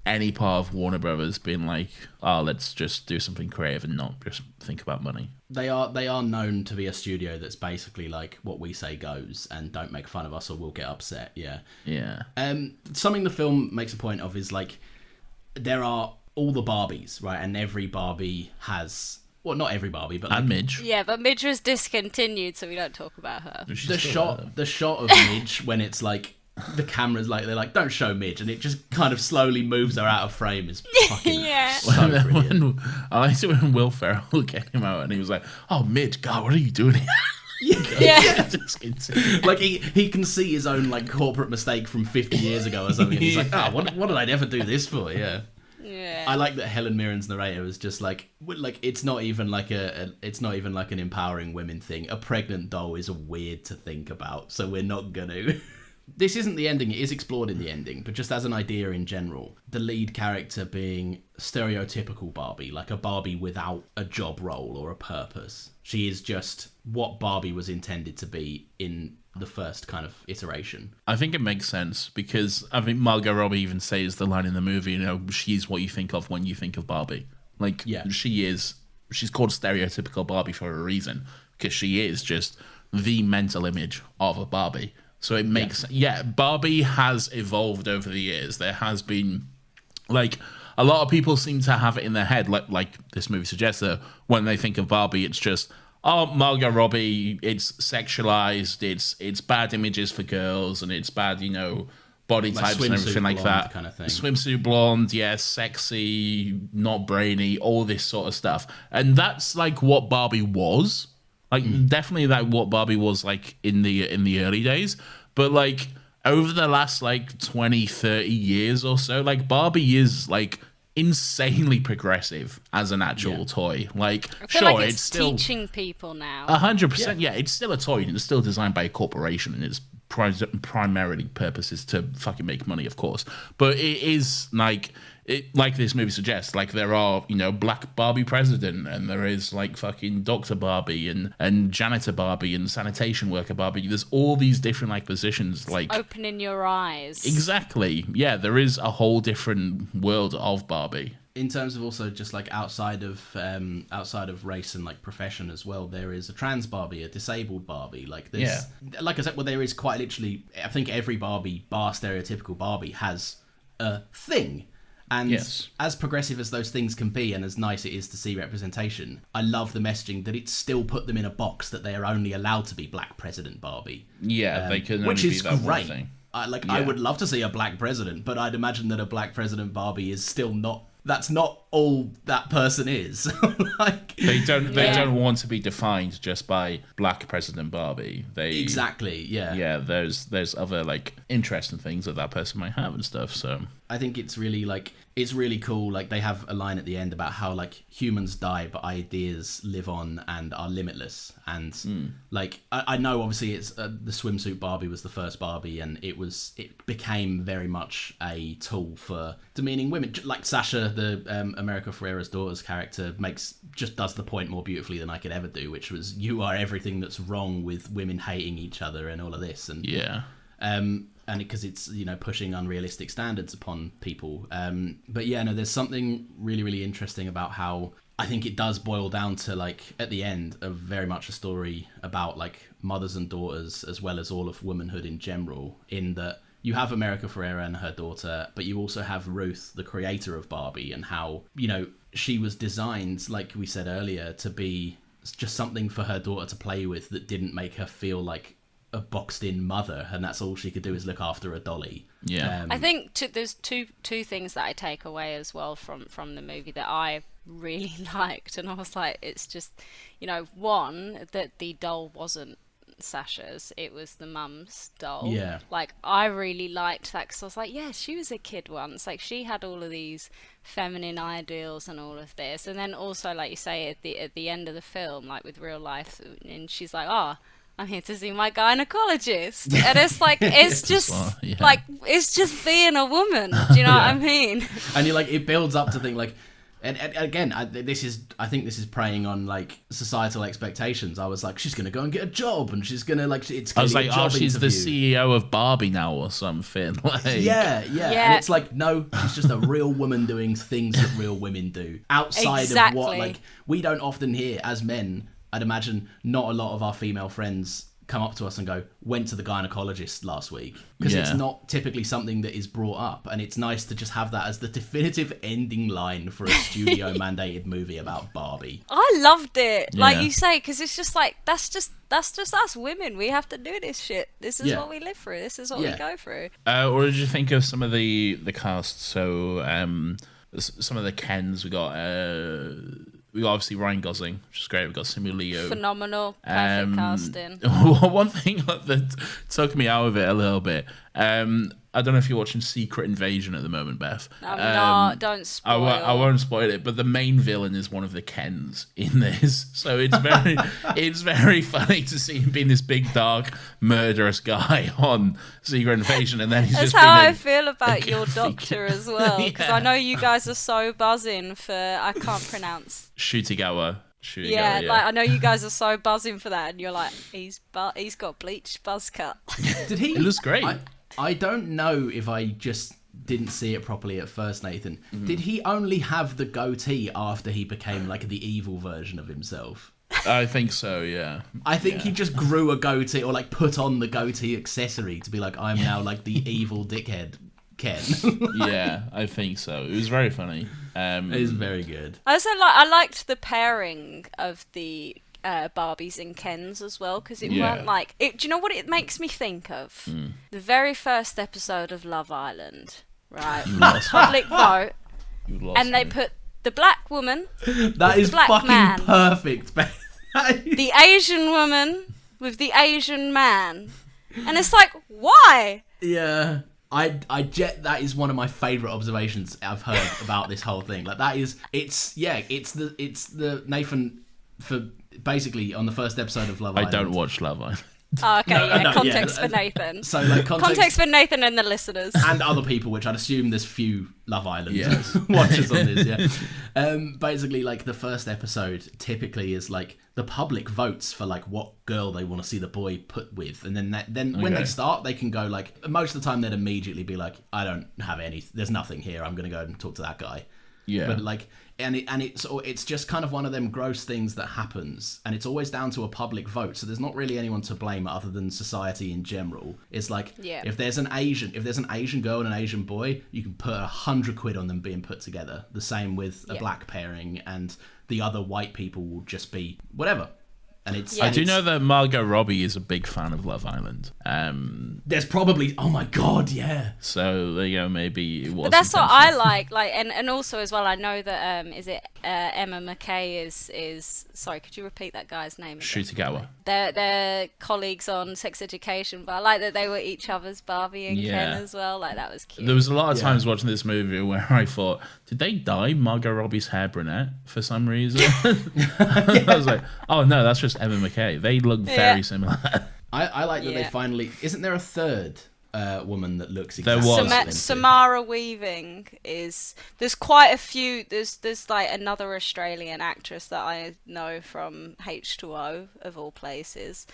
Speaker 1: any part of Warner Brothers being like, let's just do something creative and not just think about money.
Speaker 2: They are known to be a studio that's basically like, what we say goes, and don't make fun of us or we'll get upset. Yeah. Something the film makes a point of is like, there are all the Barbies, right? And every Barbie has, well, not every Barbie, but like,
Speaker 1: and Midge.
Speaker 3: Yeah, but Midge was discontinued, so we don't talk about her.
Speaker 2: The shot of Midge when it's like, the camera's like, they're like, don't show Midge, and it just kind of slowly moves her out of frame is fucking so brilliant.
Speaker 1: I liked it when Will Ferrell came out and he was like, oh, Midge, God, what are you doing here?
Speaker 3: Yeah.
Speaker 2: Like he can see his own like corporate mistake from 50 years ago or something, and he's like, what did I ever do this for? Yeah. I like that Helen Mirren's narrator is just like it's not even like an empowering women thing. A pregnant doll is weird to think about, so we're not gonna. This isn't the ending, it is explored in the ending, but just as an idea in general, the lead character being stereotypical Barbie, like a Barbie without a job role or a purpose. She is just what Barbie was intended to be in the first kind of iteration.
Speaker 1: I think it makes sense, because I think Margot Robbie even says the line in the movie, you know, she's what you think of when you think of Barbie. Like, she's called stereotypical Barbie for a reason, because she is just the mental image of a Barbie. So it makes Barbie has evolved over the years. There has been, like, a lot of people seem to have it in their head, like this movie suggests, that when they think of Barbie, it's just, Margot Robbie, it's sexualized, it's bad images for girls, and it's bad, you know, body
Speaker 2: like
Speaker 1: types and everything like that.
Speaker 2: Kind of thing.
Speaker 1: Swimsuit blonde, sexy, not brainy, all this sort of stuff. And that's like what Barbie was. Like, definitely like what Barbie was like in the early days. But like over the last like 20, 30 years or so, like Barbie is like insanely progressive as an actual toy. Like,
Speaker 3: I feel
Speaker 1: sure,
Speaker 3: like
Speaker 1: it's still
Speaker 3: teaching people now.
Speaker 1: 100%. Yeah, it's still a toy, and it's still designed by a corporation, and its primarily purpose is to fucking make money, of course. But it is like this movie suggests, like there are, you know, Black Barbie president, and there is like fucking Dr. Barbie and janitor Barbie and sanitation worker Barbie. There's all these different like positions, like
Speaker 3: opening your eyes.
Speaker 1: Exactly. Yeah, there is a whole different world of Barbie.
Speaker 2: In terms of also just like outside of race and like profession as well, there is a trans Barbie, a disabled Barbie. Like there's, like I said, well, there is quite literally, I think every Barbie, bar stereotypical Barbie, has a thing. And as progressive as those things can be, and as nice it is to see representation, I love the messaging that it's still put them in a box that they are only allowed to be Black President Barbie.
Speaker 1: Yeah, they can only
Speaker 2: which is
Speaker 1: be that
Speaker 2: great.
Speaker 1: one thing.
Speaker 2: I would love to see a Black President, but I'd imagine that a Black President Barbie is still not. That's not all that person is. Like,
Speaker 1: they don't want to be defined just by Black President Barbie.
Speaker 2: Exactly. Yeah.
Speaker 1: There's other like interesting things that person might have and stuff. So
Speaker 2: I think it's really like it's really cool. Like, they have a line at the end about how, like, humans die, but ideas live on and are limitless. And like, I know obviously it's the swimsuit Barbie was the first Barbie, and it became very much a tool for demeaning women. Like Sasha, the America Ferrera's daughter's character, just does the point more beautifully than I could ever do, which was, you are everything that's wrong with women hating each other and all of this. And
Speaker 1: Yeah.
Speaker 2: and because it's, you know, pushing unrealistic standards upon people. But yeah, no, there's something really, really interesting about how I think it does boil down to, like, at the end, of very much a story about, like, mothers and daughters, as well as all of womanhood in general, in that you have America Ferrera and her daughter, but you also have Ruth, the creator of Barbie, and how, you know, she was designed, like we said earlier, to be just something for her daughter to play with that didn't make her feel like a boxed in mother, and that's all she could do is look after a dolly.
Speaker 1: Yeah.
Speaker 3: I think there's two things that I take away as well from the movie that I really liked, and I was like, it's just, you know, one, that the doll wasn't Sasha's, it was the mum's doll.
Speaker 2: Yeah.
Speaker 3: Like, I really liked that, because I was like, yeah, she was a kid once, like, she had all of these feminine ideals and all of this. And then also, like you say, at the end of the film, like with real life, and she's like, oh, I'm here to see my gynecologist. And it's like, it's just like, it's just being a woman. Do you know what I mean?
Speaker 2: And you're like, it builds up to think like, and again, I think this is preying on, like, societal expectations. I was like, she's gonna go and get a job, and she's gonna, like, it's.
Speaker 1: I was like, oh, she's
Speaker 2: interview.
Speaker 1: the CEO of Barbie now or something. Like,
Speaker 2: yeah. And it's like, no, she's just a real woman doing things that real women do outside of what, like, we don't often hear as men. I'd imagine not a lot of our female friends come up to us and go, went to the gynecologist last week, because it's not typically something that is brought up, and it's nice to just have that as the definitive ending line for a studio mandated movie about Barbie.
Speaker 3: I loved it, like you say, because it's just like, that's just us women. We have to do this shit. This is what we live through. This is what we go through.
Speaker 1: What did you think of some of the cast? So some of the Kens, we got obviously Ryan Gosling, which is great. We got Simu Liu.
Speaker 3: Phenomenal, perfect casting.
Speaker 1: One thing that took me out of it a little bit. I don't know if you're watching Secret Invasion at the moment, Beth.
Speaker 3: I'm not. Don't spoil.
Speaker 1: I won't spoil it, but the main villain is one of the Kens in this, so it's very it's very funny to see him being this big, dark, murderous guy on Secret Invasion, and then he's
Speaker 3: That's
Speaker 1: just
Speaker 3: how
Speaker 1: being
Speaker 3: I feel about your doctor as well, because I know you guys are so buzzing for, I can't pronounce.
Speaker 1: Shutigawa.
Speaker 3: Yeah, like, I know you guys are so buzzing for that, and you're like, he's got bleached buzz cut.
Speaker 2: Did he?
Speaker 1: It looks great.
Speaker 2: I don't know if I just didn't see it properly at first, Nathan. Did he only have the goatee after he became, like, the evil version of himself?
Speaker 1: I think so, yeah.
Speaker 2: I think he just grew a goatee, or, like, put on the goatee accessory to be like, I'm now, like, the evil dickhead Ken.
Speaker 1: Yeah, I think so. It was very funny.
Speaker 2: It is very good.
Speaker 3: I liked the pairing of the Barbies and Kens as well, because it weren't like it. Do you know what it makes me think of? The very first episode of Love Island, right? Public vote, and they put the black woman.
Speaker 2: That is
Speaker 3: black
Speaker 2: fucking
Speaker 3: man,
Speaker 2: perfect.
Speaker 3: the Asian woman with the Asian man, and it's like, why?
Speaker 2: Yeah. That is one of my favourite observations I've heard about this whole thing. Like, it's the Nathan, for basically on the first episode of Love Island.
Speaker 1: I don't watch Love Island.
Speaker 3: Oh, okay, context for Nathan.
Speaker 2: So, like,
Speaker 3: context for Nathan and the listeners.
Speaker 2: And other people, which I'd assume there's few Love Island watchers on this, basically, like, the first episode typically is, like, the public votes for, like, what girl they want to see the boy put with. And then when they start, they can go, like, most of the time they'd immediately be like, I don't have there's nothing here, I'm going to go and talk to that guy. Yeah. But, like, it's just kind of one of them gross things that happens, and it's always down to a public vote, so there's not really anyone to blame other than society in general. It's like, if there's an Asian girl and an Asian boy, you can put £100 on them being put together. The same with a black pairing, and the other white people will just be whatever. And I
Speaker 1: do know that Margot Robbie is a big fan of Love Island.
Speaker 2: There's probably, oh my god, yeah.
Speaker 1: So there you go, maybe it was.
Speaker 3: But that's what I like, and also as well, I know that is it Emma McKay is sorry, could you repeat that guy's name again?
Speaker 1: Shutagawa.
Speaker 3: They're colleagues on Sex Education, but I like that they were each other's Barbie and Ken as well. Like, that was cute.
Speaker 1: There was a lot of times watching this movie where I thought, did they dye Margot Robbie's hair brunette for some reason? I was like, oh no, that's just Emma McKay. They look very similar.
Speaker 2: I like that they finally... Isn't there a third woman that looks exactly
Speaker 1: There was.
Speaker 2: like
Speaker 3: Samara Weaving is... There's quite a few... There's like another Australian actress that I know from H2O, of all places.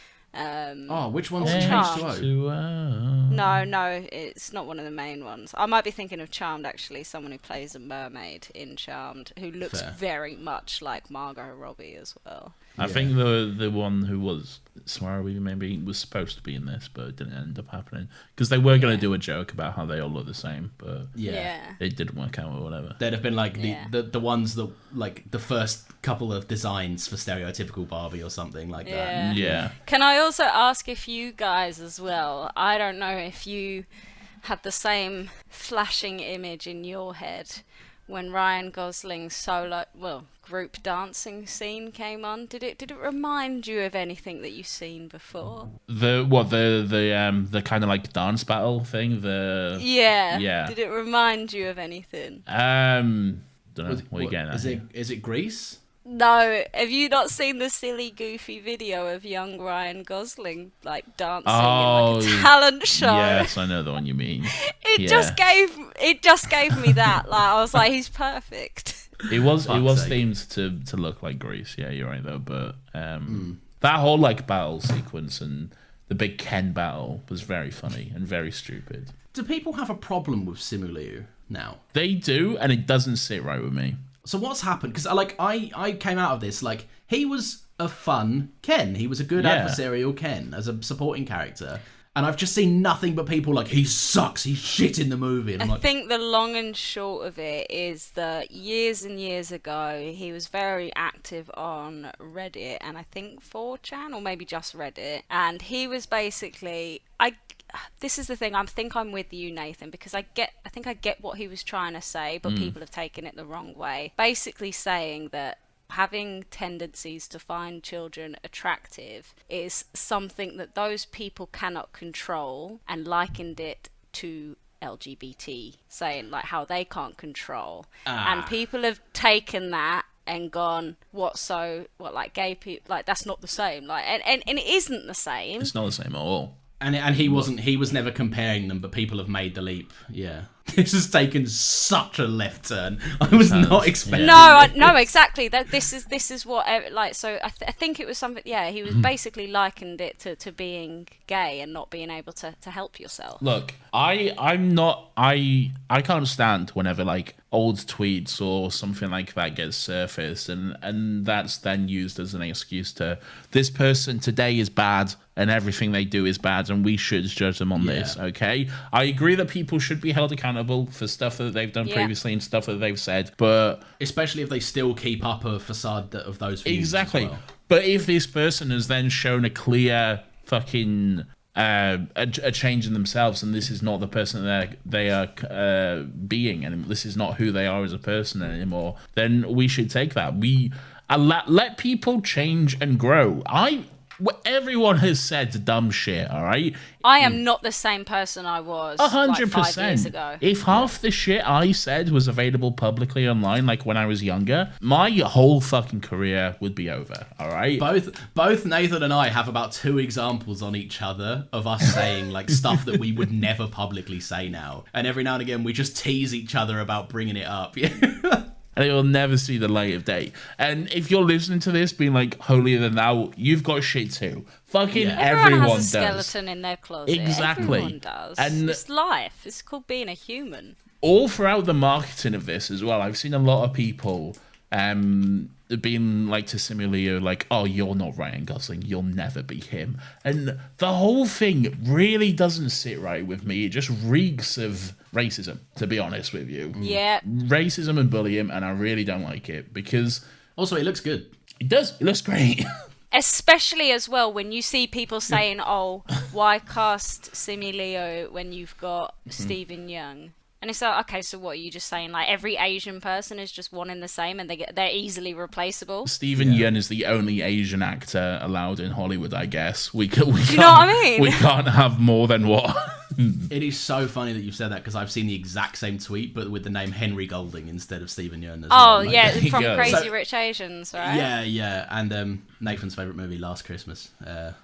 Speaker 2: which one's
Speaker 3: Charmed.
Speaker 2: H2O?
Speaker 3: No, it's not one of the main ones. I might be thinking of Charmed, actually. Someone who plays a mermaid in Charmed, who looks very much like Margot Robbie as well.
Speaker 1: I think the one who was Samara Weaving maybe was supposed to be in this, but it didn't end up happening because they were going to do a joke about how they all look the same, but it didn't work out or whatever.
Speaker 2: There'd have been like the ones that like the first couple of designs for stereotypical Barbie or something like that.
Speaker 1: Yeah.
Speaker 3: Can I also ask if you guys as well? I don't know if you had the same flashing image in your head when Ryan Gosling's group dancing scene came on. Did it remind you of anything that you've seen before?
Speaker 1: The kind of like dance battle thing. Yeah.
Speaker 3: Did it remind you of anything?
Speaker 1: Don't know. What are you getting at?
Speaker 2: Is it Grease?
Speaker 3: No, have you not seen the silly, goofy video of young Ryan Gosling like dancing in like a talent show?
Speaker 1: Yes, I know the one you mean.
Speaker 3: It just gave me that. Like, I was like, he's perfect.
Speaker 1: It was themed to look like Grease. Yeah, you're right though. But that whole like battle sequence and the big Ken battle was very funny and very stupid.
Speaker 2: Do people have a problem with Simu Liu now?
Speaker 1: They do, and it doesn't sit right with me.
Speaker 2: So what's happened? Because I came out of this like he was a fun Ken. He was a good adversarial Ken as a supporting character. And I've just seen nothing but people like, he sucks, he's shit in the movie. And
Speaker 3: I think the long and short of it is that years and years ago, he was very active on Reddit and I think 4chan or maybe just Reddit. And he was basically... This is the thing. I think I'm with you, Nathan, because I think I get what he was trying to say, but people have taken it the wrong way. Basically saying that having tendencies to find children attractive is something that those people cannot control, and likened it to LGBT, saying like how they can't control. And people have taken that and gone, like gay people, like that's not the same, like and it isn't the same.
Speaker 1: It's not the same at all.
Speaker 2: And he was never comparing them, but people have made the leap. Yeah. This has taken such a left turn. I was not expecting
Speaker 3: No, exactly. This is what, like, so I think it was something, he was basically likened it to being gay and not being able to help yourself.
Speaker 1: Look, I can't stand whenever like old tweets or something like that gets surfaced and that's then used as an excuse to this person today is bad and everything they do is bad and we should judge them on this, okay? I agree that people should be held accountable for stuff that they've done previously and stuff that they've said, but...
Speaker 2: Especially if they still keep up a facade of those views.
Speaker 1: Exactly.
Speaker 2: As well.
Speaker 1: But if this person has then shown a clear fucking... a change in themselves, and this is not the person that they are being, and this is not who they are as a person anymore, then we should take that. Let people change and grow. Everyone has said dumb shit, all right?
Speaker 3: I am not the same person I was 100%. Like 5 years ago.
Speaker 1: If half the shit I said was available publicly online, like when I was younger, my whole fucking career would be over, all right?
Speaker 2: Both Nathan and I have about 2 examples on each other of us saying like stuff that we would never publicly say now. And every now and again, we just tease each other about bringing it up.
Speaker 1: And it will never see the light of day. And if you're listening to this being like holier than thou, you've got shit too. Fucking everyone
Speaker 3: has a
Speaker 1: does.
Speaker 3: skeleton in their closet.
Speaker 1: Exactly.
Speaker 3: Everyone does.
Speaker 1: And
Speaker 3: it's life. It's called being a human.
Speaker 1: All throughout the marketing of this as well, I've seen a lot of people being like to Simu Liu, like, oh, you're not Ryan Gosling, you'll never be him. And the whole thing really doesn't sit right with me. It just reeks of racism, to be honest with you.
Speaker 3: Yeah.
Speaker 1: Racism and bullying, and I really don't like it because...
Speaker 2: Also, it looks good.
Speaker 1: It does. It looks great.
Speaker 3: Especially as well when you see people saying, oh, why cast Simu Liu when you've got Stephen Young? And it's like, okay, so what are you just saying? Like every Asian person is just one and the same, and they're easily replaceable.
Speaker 1: Steven Yeun is the only Asian actor allowed in Hollywood, I guess. We can't,
Speaker 3: Do you know what I mean?
Speaker 1: We can't have more than one.
Speaker 2: It is so funny that you've said that, because I've seen the exact same tweet, but with the name Henry Golding instead of Stephen Yeun as well.
Speaker 3: Oh, yeah,
Speaker 1: there you
Speaker 3: from
Speaker 1: go.
Speaker 3: Crazy Rich Asians, right?
Speaker 2: Yeah. And Nathan's favourite movie, Last Christmas.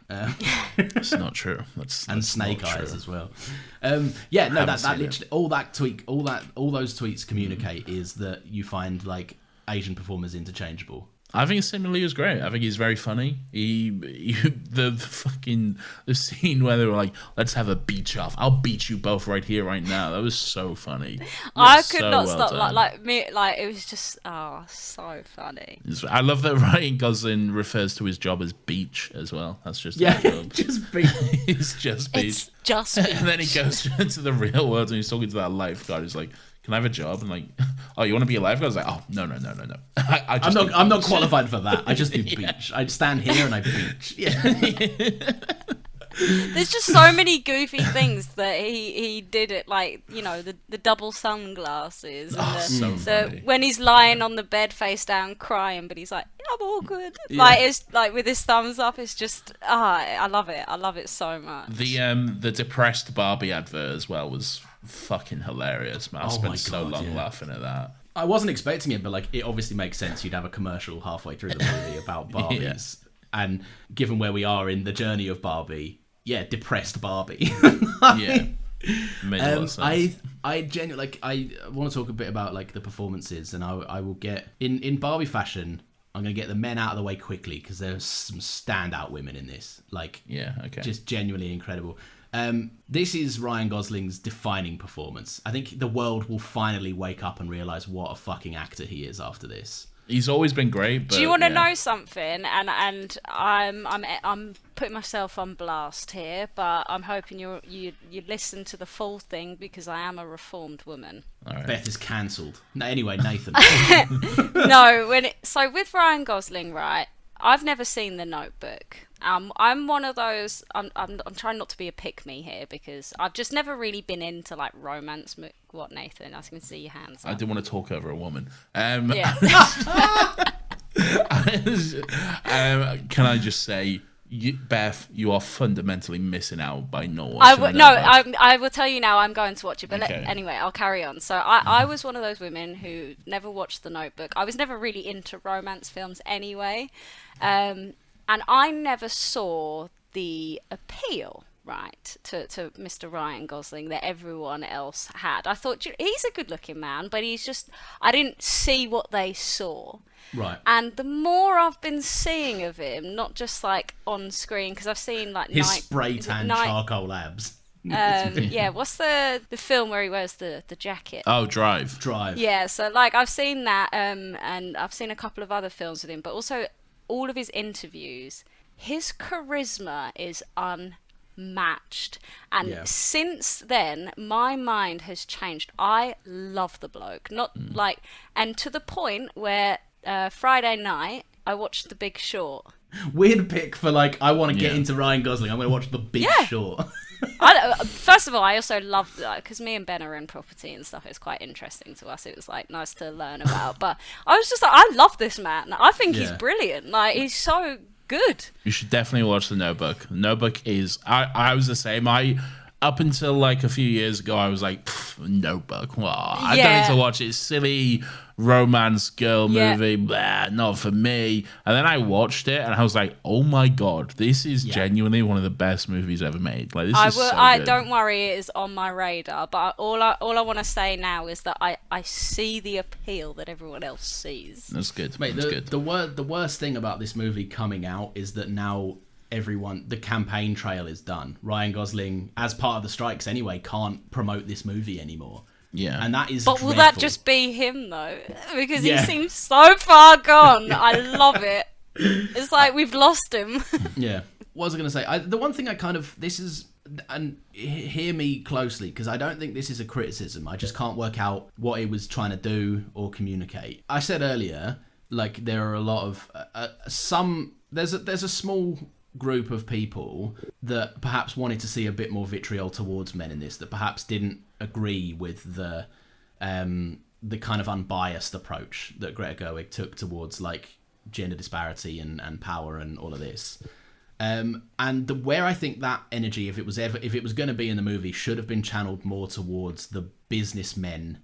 Speaker 1: That's not true. That's
Speaker 2: And Snake
Speaker 1: not
Speaker 2: Eyes
Speaker 1: true.
Speaker 2: as well. That
Speaker 1: seen
Speaker 2: literally all those tweets communicate is that you find like Asian performers interchangeable.
Speaker 1: I think Simu Liu is great. I think he's very funny. The scene where they were like, "Let's have a beach off. I'll beat you both right here, right now." That was so funny.
Speaker 3: I
Speaker 1: So
Speaker 3: could not
Speaker 1: well
Speaker 3: stop.
Speaker 1: done.
Speaker 3: It was just so funny.
Speaker 1: I love that Ryan Gosling refers to his job as beach as well. That's just
Speaker 2: Yeah,
Speaker 1: his job.
Speaker 2: just be.
Speaker 1: He's just beach.
Speaker 3: It's just.
Speaker 1: And then he goes into the real world and he's talking to that lifeguard. He's like, "Can I have a job?" And like, "Oh, you want to be a lifeguard?" I was like, "Oh, no.
Speaker 2: I'm not qualified for that. I just do beach. I stand here and I beach. Yeah.
Speaker 3: There's just so many goofy things that he did it, like, you know, the double sunglasses and
Speaker 1: so funny.
Speaker 3: when he's lying on the bed face down crying, but he's like, I'm all good.
Speaker 2: Yeah.
Speaker 3: Like, it's like with his thumbs up, it's just I love it so much.
Speaker 1: The depressed Barbie advert as well was fucking hilarious, man. I
Speaker 2: Oh
Speaker 1: spent
Speaker 2: my
Speaker 1: so
Speaker 2: God,
Speaker 1: long
Speaker 2: yeah.
Speaker 1: laughing at that.
Speaker 2: I wasn't expecting it, but like it obviously makes sense. You'd have a commercial halfway through the movie about Barbies, and given where we are in the journey of Barbie, depressed Barbie.
Speaker 1: Yeah, made a lot of sense.
Speaker 2: I genuinely I want to talk a bit about like the performances, and I will get in Barbie fashion. I'm gonna get the men out of the way quickly because there's some standout women in this. Like,
Speaker 1: Yeah, okay.
Speaker 2: just genuinely incredible. This is Ryan Gosling's defining performance. I think the world will finally wake up and realize what a fucking actor he is after this.
Speaker 1: He's always been great. But,
Speaker 3: Do you want to
Speaker 1: yeah.
Speaker 3: know something? And I'm putting myself on blast here, but I'm hoping you listen to the full thing because I am a reformed woman.
Speaker 1: All right.
Speaker 2: Beth is cancelled. No, anyway, Nathan.
Speaker 3: No, so with Ryan Gosling, right? I've never seen The Notebook. I'm one of those. I'm trying not to be a pick me here because I've just never really been into like romance. What, Nathan? I can see your hands.
Speaker 1: I
Speaker 3: Up.
Speaker 1: didn't want to talk over a woman.
Speaker 3: Yeah.
Speaker 1: Can I just say, Beth, you are fundamentally missing out by not watching The Notebook.
Speaker 3: I will tell you now. I'm going to watch it, but
Speaker 1: Okay.
Speaker 3: anyway, I'll carry on. So I was one of those women who never watched The Notebook. I was never really into romance films anyway, and I never saw the appeal, right, to Mr. Ryan Gosling that everyone else had. I thought he's a good-looking man, but I didn't see what they saw.
Speaker 2: Right.
Speaker 3: And the more I've been seeing of him, not just like on screen, because I've seen like
Speaker 2: His spray tan charcoal abs.
Speaker 3: yeah, what's the film where he wears the jacket?
Speaker 1: Oh, Drive.
Speaker 3: Yeah, so like I've seen that, and I've seen a couple of other films with him, but also all of his interviews. His charisma is unmatched, and
Speaker 2: Yeah.
Speaker 3: since then my mind has changed. I love the bloke, and to the point where Friday night I watched The Big Short.
Speaker 2: Weird pick for like, I want to get
Speaker 1: Yeah.
Speaker 2: into Ryan Gosling. I'm going to watch The Big
Speaker 3: Yeah.
Speaker 2: Short.
Speaker 3: First of all, I also love that because me and Ben are in property and stuff. It's quite interesting to us. It was like nice to learn about. But I was just like, I love this man. I think he's
Speaker 2: Yeah.
Speaker 3: brilliant. Like he's so good.
Speaker 1: You should definitely watch The Notebook. The Notebook is... I was the same. Up until like a few years ago, I was like, Notebook. Well, I don't
Speaker 3: Yeah.
Speaker 1: need to watch it. Silly romance girl
Speaker 3: Yeah.
Speaker 1: movie. Blah, not for me. And then I watched it and I was like, oh my God, this is genuinely one of the best movies ever made. Like, this is so good.
Speaker 3: Don't worry, it is on my radar. But all I want to say now is that I see the appeal that everyone else sees.
Speaker 1: That's good.
Speaker 2: Mate,
Speaker 1: That's good.
Speaker 2: the worst thing about this movie coming out is that now the campaign trail is done. Ryan Gosling, as part of the strikes anyway, can't promote this movie anymore.
Speaker 1: Yeah.
Speaker 2: And that is
Speaker 3: But will that
Speaker 2: dreadful.
Speaker 3: just be him though? Because
Speaker 2: Yeah.
Speaker 3: he seems so far gone. I love it. It's like we've lost him.
Speaker 2: Yeah. What was I going to say? The one thing and hear me closely, because I don't think this is a criticism. I just can't work out what he was trying to do or communicate. I said earlier, like, there are a lot of there's a small group of people that perhaps wanted to see a bit more vitriol towards men in this, that perhaps didn't agree with the kind of unbiased approach that Greta Gerwig took towards like gender disparity and power and all of this. Where I think that energy, if it was going to be in the movie, should have been channeled more towards the businessmen,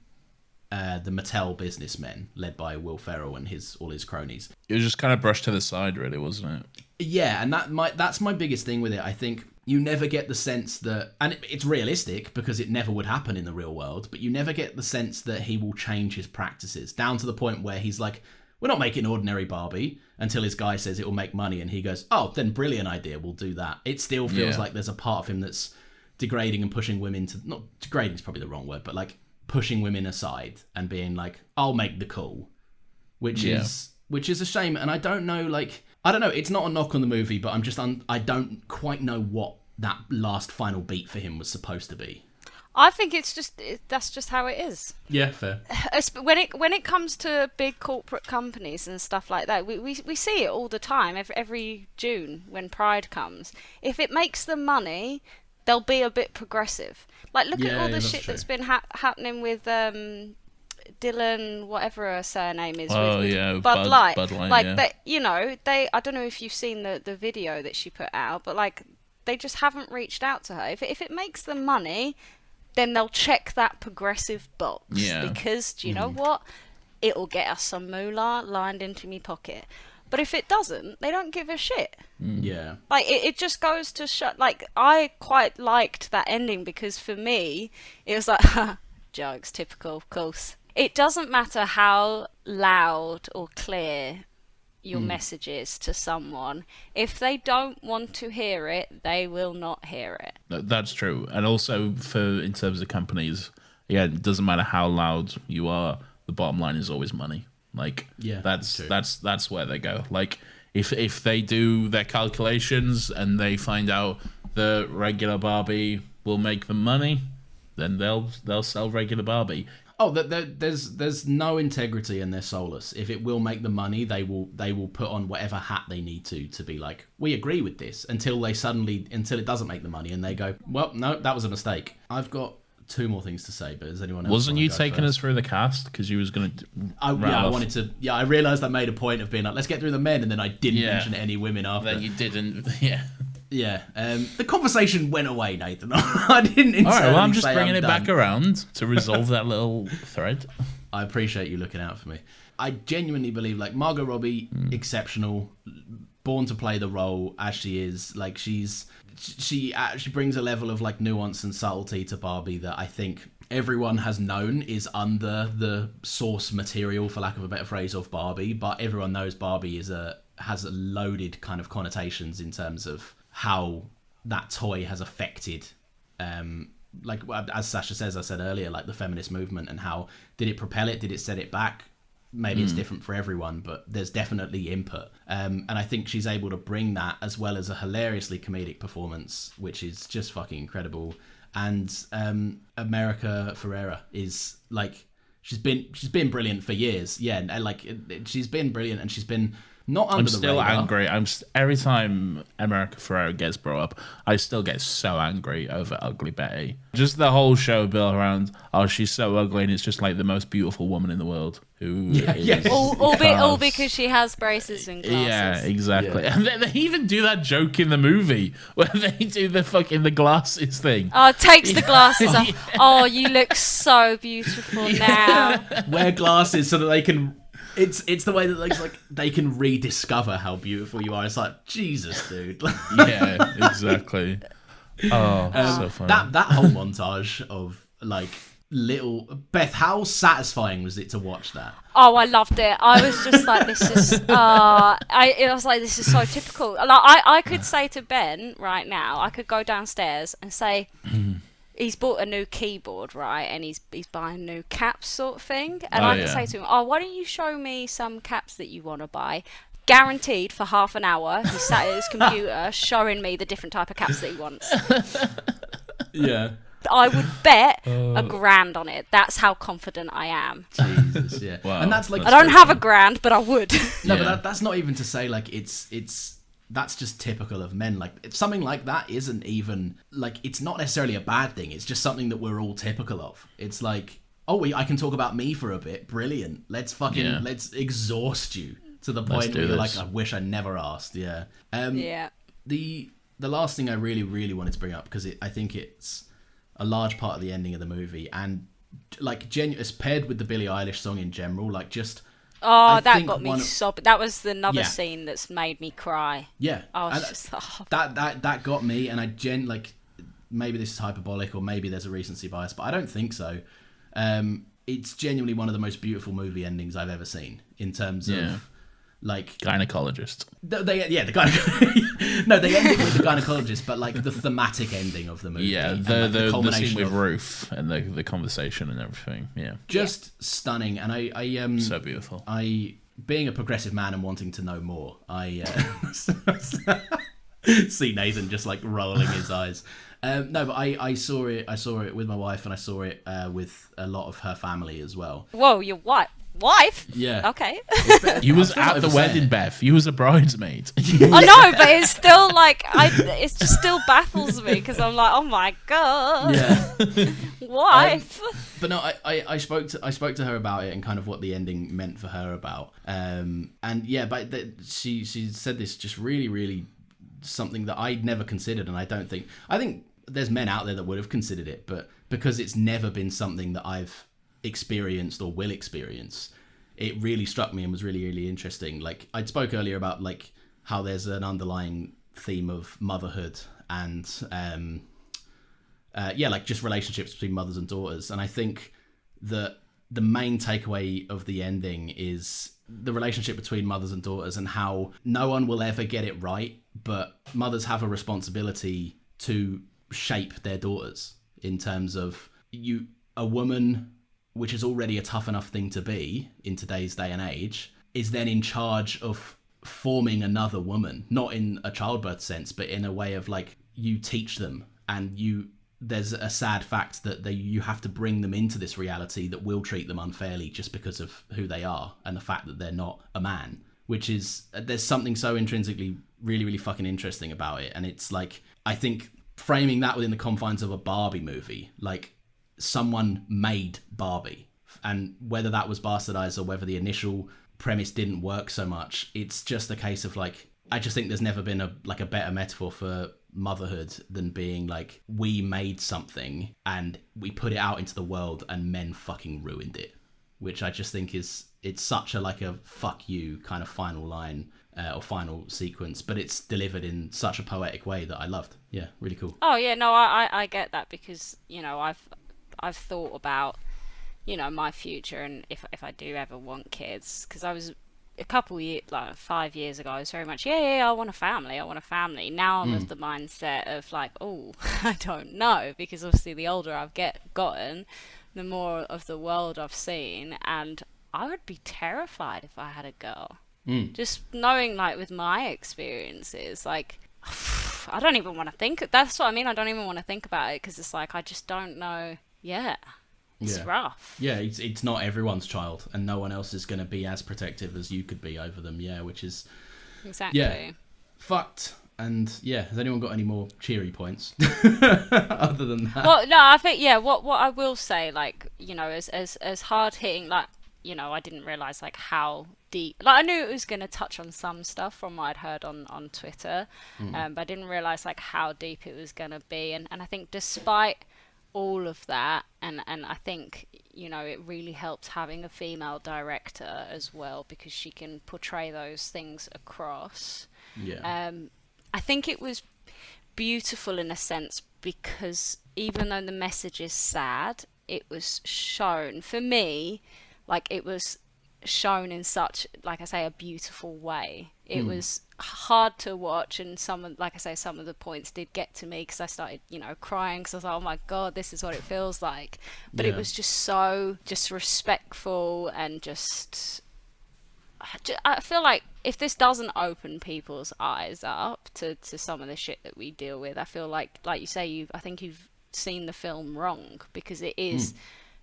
Speaker 2: the Mattel businessmen, led by Will Ferrell and all his cronies.
Speaker 1: It was just kind of brushed to the side, really, wasn't it?
Speaker 2: Yeah, and that's my biggest thing with it. I think you never get the sense that, and it's realistic because it never would happen in the real world, but you never get the sense that he will change his practices, down to the point where he's like, we're not making ordinary Barbie, until his guy says it will make money, and he goes, oh, then brilliant idea, we'll do that. It still feels like there's a part of him that's degrading and pushing women to, not degrading is probably the wrong word, but like pushing women aside and being like, I'll make the call, which is a shame. And I don't know, it's not a knock on the movie, but I don't quite know what that last final beat for him was supposed to be.
Speaker 3: I think that's just how it is.
Speaker 2: Yeah, fair.
Speaker 3: When it comes to big corporate companies and stuff like that, we see it all the time. Every June when Pride comes, if it makes them money, they'll be a bit progressive. Like look at all the shit that's been happening with Dylan, whatever her surname is. With Bud Light. Like that, I don't know if you've seen the video that she put out, but like they just haven't reached out to her. If it makes them money, then they'll check that progressive box. Yeah. Because, do you know what? It'll get us some moolah lined into me pocket. But if it doesn't, they don't give a shit.
Speaker 2: Yeah.
Speaker 3: Like, it just goes to shut... Like, I quite liked that ending because for me, it was like, jokes, typical, of course. It doesn't matter how loud or clear your message is to someone. If they don't want to hear it, they will not hear it.
Speaker 1: That's true. And also in terms of companies, it doesn't matter how loud you are, the bottom line is always money. Like that's where they go. Like if they do their calculations and they find out the regular Barbie will make them money, then they'll sell regular Barbie.
Speaker 2: Oh, there's no integrity and they're soulless. If it will make the money, they will put on whatever hat they need to be like, we agree with this, until it doesn't make the money and they go, well, no, that was a mistake. I've got two more things to say, but does anyone else?
Speaker 1: Wasn't you taking us through the cast because you was going to?
Speaker 2: I wanted to. Yeah, I realised I made a point of being like, let's get through the men, and then I didn't mention any women after.
Speaker 1: Then you didn't. Yeah.
Speaker 2: Yeah, the conversation went away, Nathan. I didn't.
Speaker 1: All right, well, I'm just bringing it back around to resolve that little thread.
Speaker 2: I appreciate you looking out for me. I genuinely believe, like, Margot Robbie, exceptional, born to play the role as she is. Like, she brings a level of like nuance and subtlety to Barbie that I think everyone has known is under the source material, for lack of a better phrase, of Barbie. But everyone knows Barbie has a loaded kind of connotations in terms of how that toy has affected, like as Sasha says, I said earlier, like the feminist movement, and how did it propel it? Did it set it back? Maybe it's different for everyone, but there's definitely input. And I think she's able to bring that, as well as a hilariously comedic performance, which is just fucking incredible. And America Ferrera is like, she's been brilliant for years. Yeah, and like she's been brilliant, and she's been not under the radar.
Speaker 1: I'm still angry. Every time America Ferrera gets brought up, I still get so angry over Ugly Betty. Just the whole show built around, oh, she's so ugly, and it's just like the most beautiful woman in the world.
Speaker 3: All because she has braces and glasses.
Speaker 1: Yeah, exactly. Yeah. And they even do that joke in the movie where they do the glasses thing.
Speaker 3: Oh, takes the glasses off. Yeah. Oh, you look so beautiful now.
Speaker 2: Wear glasses so that they can. It's the way that like they can rediscover how beautiful you are. It's like, Jesus, dude.
Speaker 1: Yeah, exactly. Oh, so funny.
Speaker 2: That whole montage of like little Beth, how satisfying was it to watch that?
Speaker 3: Oh, I loved it. I was just like, this is I was like, this is so typical. Like I could say to Ben right now, I could go downstairs and say he's bought a new keyboard, right, and he's buying new caps sort of thing, and I could say to him, oh, why don't you show me some caps that you want to buy? Guaranteed for half an hour he sat at his computer showing me the different type of caps that he wants.
Speaker 2: Yeah,
Speaker 3: I would bet $1,000 on it. That's how confident I am.
Speaker 2: Jesus, yeah. Wow. And that's like,
Speaker 3: I don't have $1,000, but I would.
Speaker 2: No, but that's not even to say like it's that's just typical of men. Like, something like that isn't even, like, it's not necessarily a bad thing. It's just something that we're all typical of. It's like, oh, I can talk about me for a bit. Brilliant. Let's exhaust you to the point where you're like, I wish I never asked. Yeah.
Speaker 3: Yeah.
Speaker 2: The last thing I really, really wanted to bring up, because I think it's a large part of the ending of the movie, and like it's paired with the Billie Eilish song in general, like just.
Speaker 3: Oh, that got me sobbing. That was another scene that's made me cry.
Speaker 2: Yeah.
Speaker 3: I was just
Speaker 2: that got me, and like, maybe this is hyperbolic or maybe there's a recency bias, but I don't think so. It's genuinely one of the most beautiful movie endings I've ever seen in terms of like
Speaker 1: gynecologist.
Speaker 2: The gynecologist. No, they end it with the gynecologist, but like the thematic ending of the movie.
Speaker 1: Yeah, the scene with Ruth and the conversation and everything. Yeah,
Speaker 2: just stunning. And I
Speaker 1: so beautiful.
Speaker 2: Being a progressive man and wanting to know more, I see Nathan just like rolling his eyes. No, but I saw it. I saw it with my wife, and I saw it with a lot of her family as well.
Speaker 3: Whoa, your wife?
Speaker 2: Yeah.
Speaker 3: Okay.
Speaker 1: You was at the wedding, Beth. You was a bridesmaid.
Speaker 3: I know, but it's still like it just still baffles me because I'm like, oh my god.
Speaker 2: Yeah.
Speaker 3: Wife.
Speaker 2: But no, I spoke to her about it and kind of what the ending meant for her about. And yeah, but she said this just really, really something that I'd never considered, and I think there's men out there that would have considered it, but because it's never been something that I've experienced or will experience, it really struck me and was really, really interesting. Like, I'd spoke earlier about like how there's an underlying theme of motherhood and like just relationships between mothers and daughters, and I think that the main takeaway of the ending is the relationship between mothers and daughters, and how no one will ever get it right, but mothers have a responsibility to shape their daughters in terms of a woman, which is already a tough enough thing to be in today's day and age, is then in charge of forming another woman, not in a childbirth sense, but in a way of like, you teach them, and there's a sad fact that you have to bring them into this reality that will treat them unfairly just because of who they are and the fact that they're not a man, which is, there's something so intrinsically really, really fucking interesting about it. And it's like, I think framing that within the confines of a Barbie movie, like, someone made Barbie, and whether that was bastardized or whether the initial premise didn't work so much, it's just a case of like, I just think there's never been a better metaphor for motherhood than being like, we made something and we put it out into the world and men fucking ruined it, which I just think it's such a fuck you kind of final line or final sequence, but it's delivered in such a poetic way that I loved. Yeah, really cool.
Speaker 3: Oh yeah, no, I get that, because I've thought about my future, and if I do ever want kids, because I was a couple years, like 5 years ago, I was very much I want a family. Now I'm of the mindset of like, oh, I don't know, because obviously the older I've gotten, the more of the world I've seen, and I would be terrified if I had a girl. Just knowing, like, with my experiences, like, I don't even want to think. That's what I mean. I don't even want to think about it, because it's like, I just don't know. Yeah. It's rough.
Speaker 2: Yeah, it's not everyone's child, and no one else is going to be as protective as you could be over them. Yeah, which is
Speaker 3: exactly
Speaker 2: fucked. And yeah, has anyone got any more cheery points other than that?
Speaker 3: Well, no, I think what I will say, like, as hard hitting, like, I didn't realize like how deep. Like, I knew it was going to touch on some stuff from what I'd heard on Twitter, but I didn't realize like how deep it was going to be. And I think despite all of that, and I think it really helps having a female director as well, because she can portray those things across. I think it was beautiful in a sense, because even though the message is sad, it was shown, for me, like, it was shown in such, like I say, a beautiful way. It was hard to watch, and some of the points did get to me, because I started crying, because I was like, oh my god, this is what it feels like. But it was just so respectful, and I feel like if this doesn't open people's eyes up to some of the shit that we deal with, I feel like you say, I think you've seen the film wrong, because it is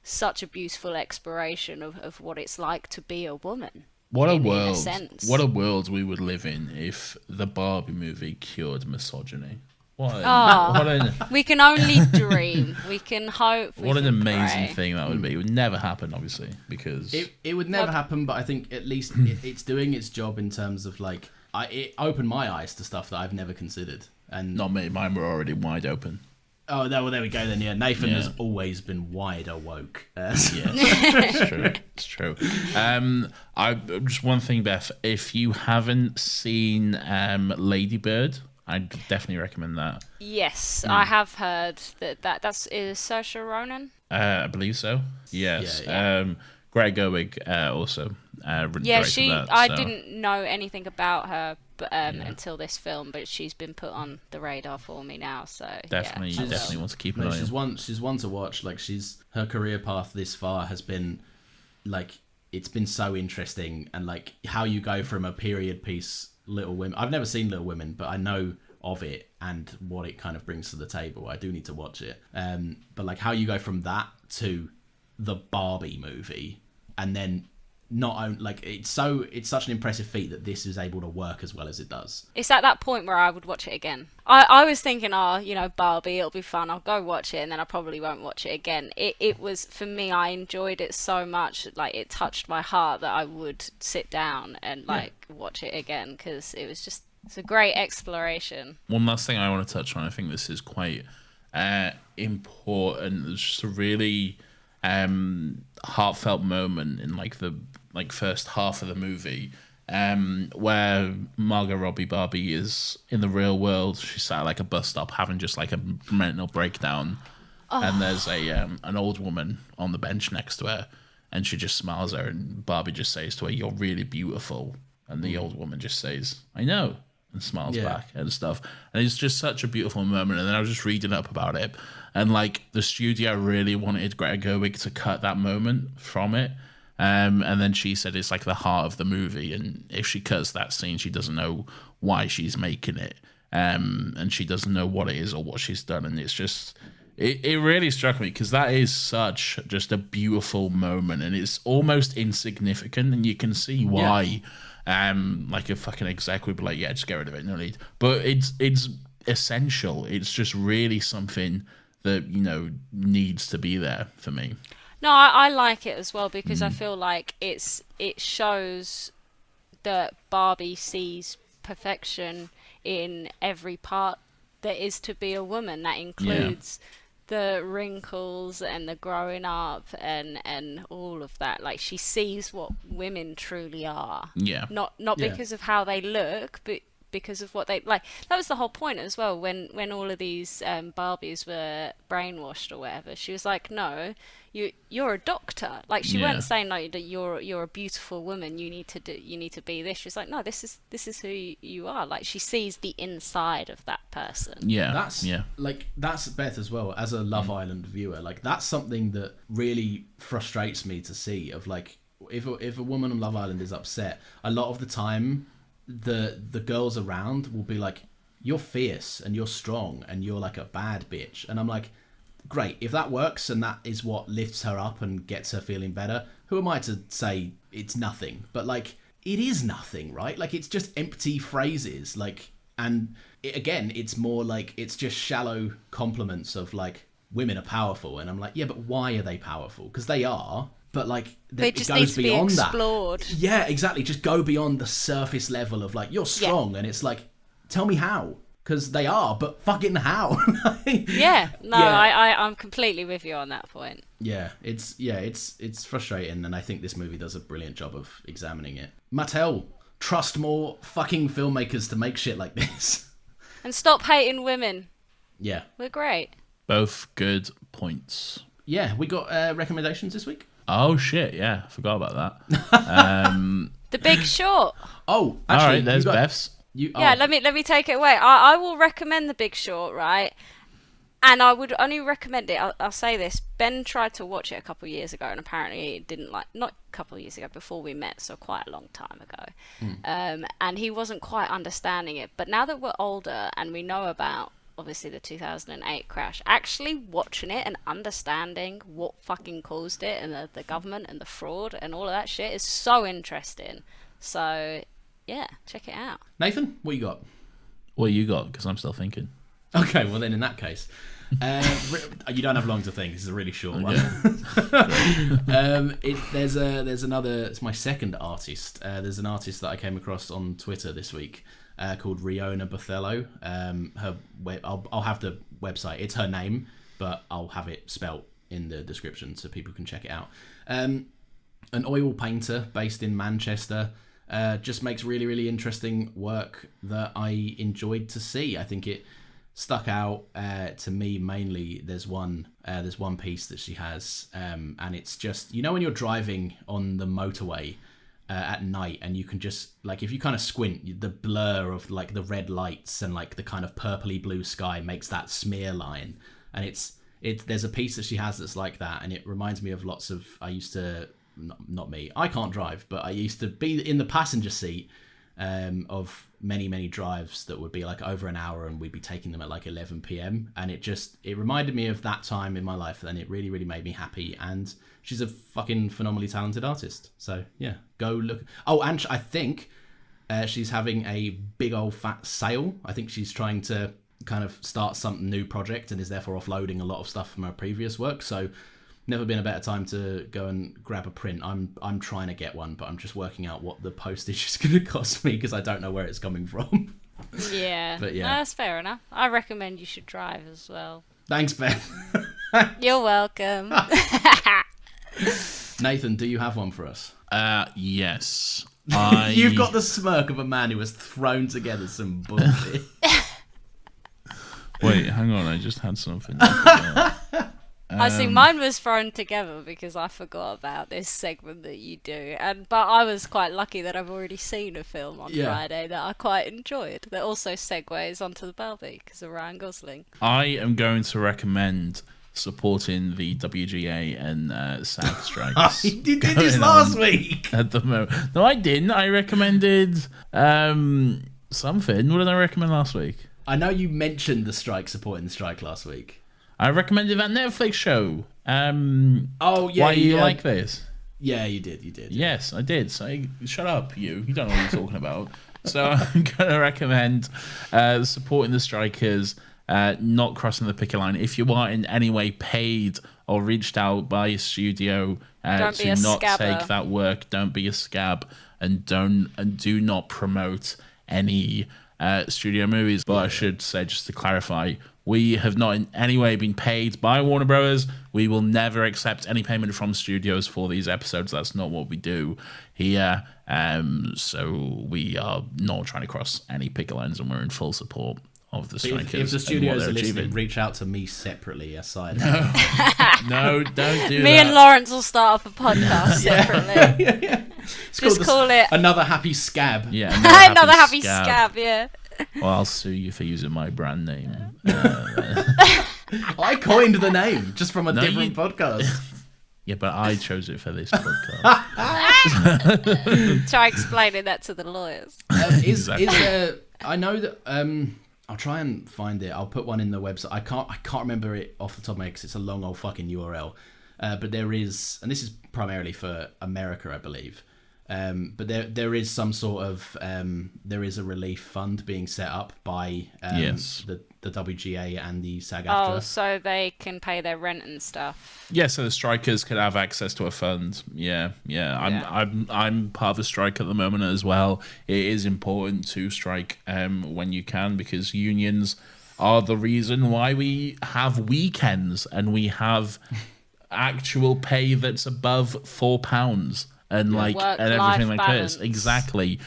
Speaker 3: such a beautiful exploration of what it's like to be a woman.
Speaker 1: What a
Speaker 3: in
Speaker 1: world!
Speaker 3: a sense.
Speaker 1: What a world we would live in if the Barbie movie cured misogyny.
Speaker 3: We can only dream. We can hope.
Speaker 1: What an amazing
Speaker 3: pray.
Speaker 1: thing that would be. It would never happen, obviously, because
Speaker 2: It would never happen, but I think at least it's doing its job in terms of like it opened my eyes to stuff that I've never considered. And
Speaker 1: not me. Mine were already wide open.
Speaker 2: oh, well, there we go then. Yeah, Nathan
Speaker 1: Yeah.
Speaker 2: has always been wide awoke.
Speaker 1: Yes, it's true. It's true. I just one thing, Beth. If you haven't seen Lady Bird, I'd definitely recommend that.
Speaker 3: Yes, I have heard that's is Saoirse Ronan.
Speaker 1: I believe so. Yes.
Speaker 2: Yeah.
Speaker 1: Greta Gerwig also.
Speaker 3: Yeah,
Speaker 1: directed that,
Speaker 3: I
Speaker 1: so-
Speaker 3: didn't know anything about her until this film, but she's been put on the radar for me now. So
Speaker 1: Definitely,
Speaker 3: yeah,
Speaker 1: you definitely want to keep an
Speaker 2: No,
Speaker 1: eye
Speaker 2: she's
Speaker 1: on.
Speaker 2: one to watch. Like her career path this far has been like it's been so interesting, and like how you go from a period piece Little Women. I've never seen Little Women, but I know of it and what it kind of brings to the table. I do need to watch it. But like how you go from that to the Barbie movie, and then not only like it's such an impressive feat that this is able to work as well as it does.
Speaker 3: it's at that point where I would watch it again. I was thinking, Barbie, it'll be fun. I'll go watch it, and then I probably won't watch it again. It was, for me, I enjoyed it so much, like it touched my heart that I would sit down and watch it again, because it's a great exploration.
Speaker 1: One last thing I want to touch on. I think this is quite important. It's just a really heartfelt moment in the first half of the movie, where Margot Robbie Barbie is in the real world. She's sat at a bus stop having just a mental breakdown, and there's an old woman on the bench next to her, and she just smiles at her, and Barbie just says to her, "You're really beautiful," and the old woman just says, "I know," and smiles back and stuff. And it's just such a beautiful moment. And then I was just reading up about it, and the studio really wanted Greta Gerwig to cut that moment from it. And then she said it's the heart of the movie, and if she cuts that scene, she doesn't know why she's making it, and she doesn't know what it is or what she's done. And it's just, it really struck me, because that is such just a beautiful moment, and it's almost insignificant, and you can see why. A fucking exec would be like, yeah, just get rid of it, no need. But it's essential. It's just really something that needs to be there for me.
Speaker 3: No, I like it as well, because I feel like it shows that Barbie sees perfection in every part there is to be a woman. That includes the wrinkles and the growing up and all of that. Like, she sees what women truly are.
Speaker 1: Yeah.
Speaker 3: Not because of how they look, but because of what they like. That was the whole point as well, when all of these Barbies were brainwashed or whatever. She was like, no, you're a doctor. Like, she weren't saying like that you're a beautiful woman, you need to be this. She was like, no, this is who you are. Like, she sees the inside of that person.
Speaker 2: That's Beth as well, as a Love Island viewer. Like, that's something that really frustrates me to see, of if a woman on Love Island is upset, a lot of the time the girls around will be like, you're fierce and you're strong and you're a bad bitch. And I'm like, great, if that works and that is what lifts her up and gets her feeling better, who am I to say it's nothing? But it is nothing, right? It's just empty phrases. It's more it's just shallow compliments of women are powerful. And I'm like, yeah, but why are they powerful? Because they are. But
Speaker 3: they just
Speaker 2: it goes
Speaker 3: need to
Speaker 2: beyond
Speaker 3: be explored.
Speaker 2: that. Yeah, exactly. Just go beyond the surface level of you're strong, and it's tell me how, because they are, but fucking how?
Speaker 3: I'm completely with you on that point.
Speaker 2: It's frustrating, and I think this movie does a brilliant job of examining it. Mattel, trust more fucking filmmakers to make shit like this,
Speaker 3: and stop hating women.
Speaker 2: Yeah,
Speaker 3: we're great.
Speaker 1: Both good points.
Speaker 2: Yeah, we got recommendations this week.
Speaker 1: Oh shit! Yeah, forgot about that.
Speaker 3: The Big Short.
Speaker 2: Oh, actually,
Speaker 1: all right. There's Beth's.
Speaker 3: Let me take it away. I will recommend The Big Short, right? And I would only recommend it. I'll say this: Ben tried to watch it a couple of years ago, and apparently it didn't like. Not a couple of years ago, before we met, so quite a long time ago. And he wasn't quite understanding it. But now that we're older and we know about obviously the 2008 crash, actually watching it and understanding what fucking caused it and the government and the fraud and all of that shit is so interesting. So, yeah, check it out.
Speaker 2: Nathan, what you got?
Speaker 1: What you got? Because I'm still thinking.
Speaker 2: Okay, well then in that case, you don't have long to think. This is a really short one. There's another. It's my second artist. There's an artist that I came across on Twitter this week called Riona Bothello. I'll have the website. It's her name, but I'll have it spelt in the description so people can check it out. An oil painter based in Manchester. Just makes really, really interesting work that I enjoyed to see. I think it stuck out to me mainly. There's one piece that she has, and it's just, you know, when you're driving on the motorway at night, and you can just, like, if you kind of squint, the blur of like the red lights and like the kind of purpley blue sky makes that smear line, and there's a piece that she has that's like that, and it reminds me of lots of, I used to, not me, I can't drive, but I used to be in the passenger seat of many drives that would be like over an hour, and we'd be taking them at like 11 p.m. and it reminded me of that time in my life, and it really, really made me happy. And she's a fucking phenomenally talented artist, so yeah, go look. Oh, and I think she's having a big old fat sale. I think she's trying to kind of start some new project and is therefore offloading a lot of stuff from her previous work, so never been a better time to go and grab a print. I'm trying to get one, but I'm just working out what the postage is going to cost me because I don't know where it's coming from.
Speaker 3: Yeah,
Speaker 2: but yeah,
Speaker 3: that's fair enough. I recommend you should drive as well.
Speaker 2: Thanks, Ben.
Speaker 3: You're welcome.
Speaker 2: Nathan, do you have one for us?
Speaker 1: Yes.
Speaker 2: You've got the smirk of a man who has thrown together some bullshit.
Speaker 1: Wait, hang on. I just had something.
Speaker 3: I see mine was thrown together because I forgot about this segment that you do, but I was quite lucky that I've already seen a film on Friday that I quite enjoyed that also segues onto the Barbie because of Ryan Gosling.
Speaker 1: I am going to recommend supporting the WGA and SAG strikes.
Speaker 2: You did this last week.
Speaker 1: At the moment, no, I didn't. I recommended something. What did I recommend last week?
Speaker 2: I know you mentioned the strike, supporting the strike last week.
Speaker 1: I recommended that Netflix show.
Speaker 2: Oh, yeah.
Speaker 1: Why you like this?
Speaker 2: Yeah, you did.
Speaker 1: Yes, I did. So shut up, you. You don't know what you're talking about. So I'm going to recommend supporting the strikers, not crossing the picket line. If you are in any way paid or reached out by a studio to not take that work, don't be a scab, and do not promote any studio movies. But I should say, just to clarify, we have not in any way been paid by Warner Brothers. We will never accept any payment from studios for these episodes. That's not what we do here. So we are not trying to cross any picket lines, and we're in full support of the strikers.
Speaker 2: If the studios are listening, reach out to me separately aside.
Speaker 1: No, don't do that.
Speaker 3: Me and Lawrence will start up a podcast separately.
Speaker 2: Yeah.
Speaker 3: Just call it
Speaker 2: Another Happy Scab.
Speaker 1: Yeah,
Speaker 3: another happy scab. Yeah.
Speaker 1: Well, I'll sue you for using my brand name.
Speaker 2: I coined the name just from a different podcast.
Speaker 1: Yeah, but I chose it for this podcast.
Speaker 3: Try explaining that to the lawyers.
Speaker 2: Is there? I know that. I'll try and find it. I'll put one in the website. I can't remember it off the top of my head because it's a long old fucking URL. But there is, and this is primarily for America, I believe. But there is some sort of there is a relief fund being set up by the WGA and the SAG-AFTRA.
Speaker 3: Oh, so they can pay their rent and stuff.
Speaker 1: Yeah, so the strikers could have access to a fund. Yeah. I'm part of the strike at the moment as well. It is important to strike when you can, because unions are the reason why we have weekends and we have actual pay that's above £4. And and everything like
Speaker 3: balance.
Speaker 1: this. Exactly.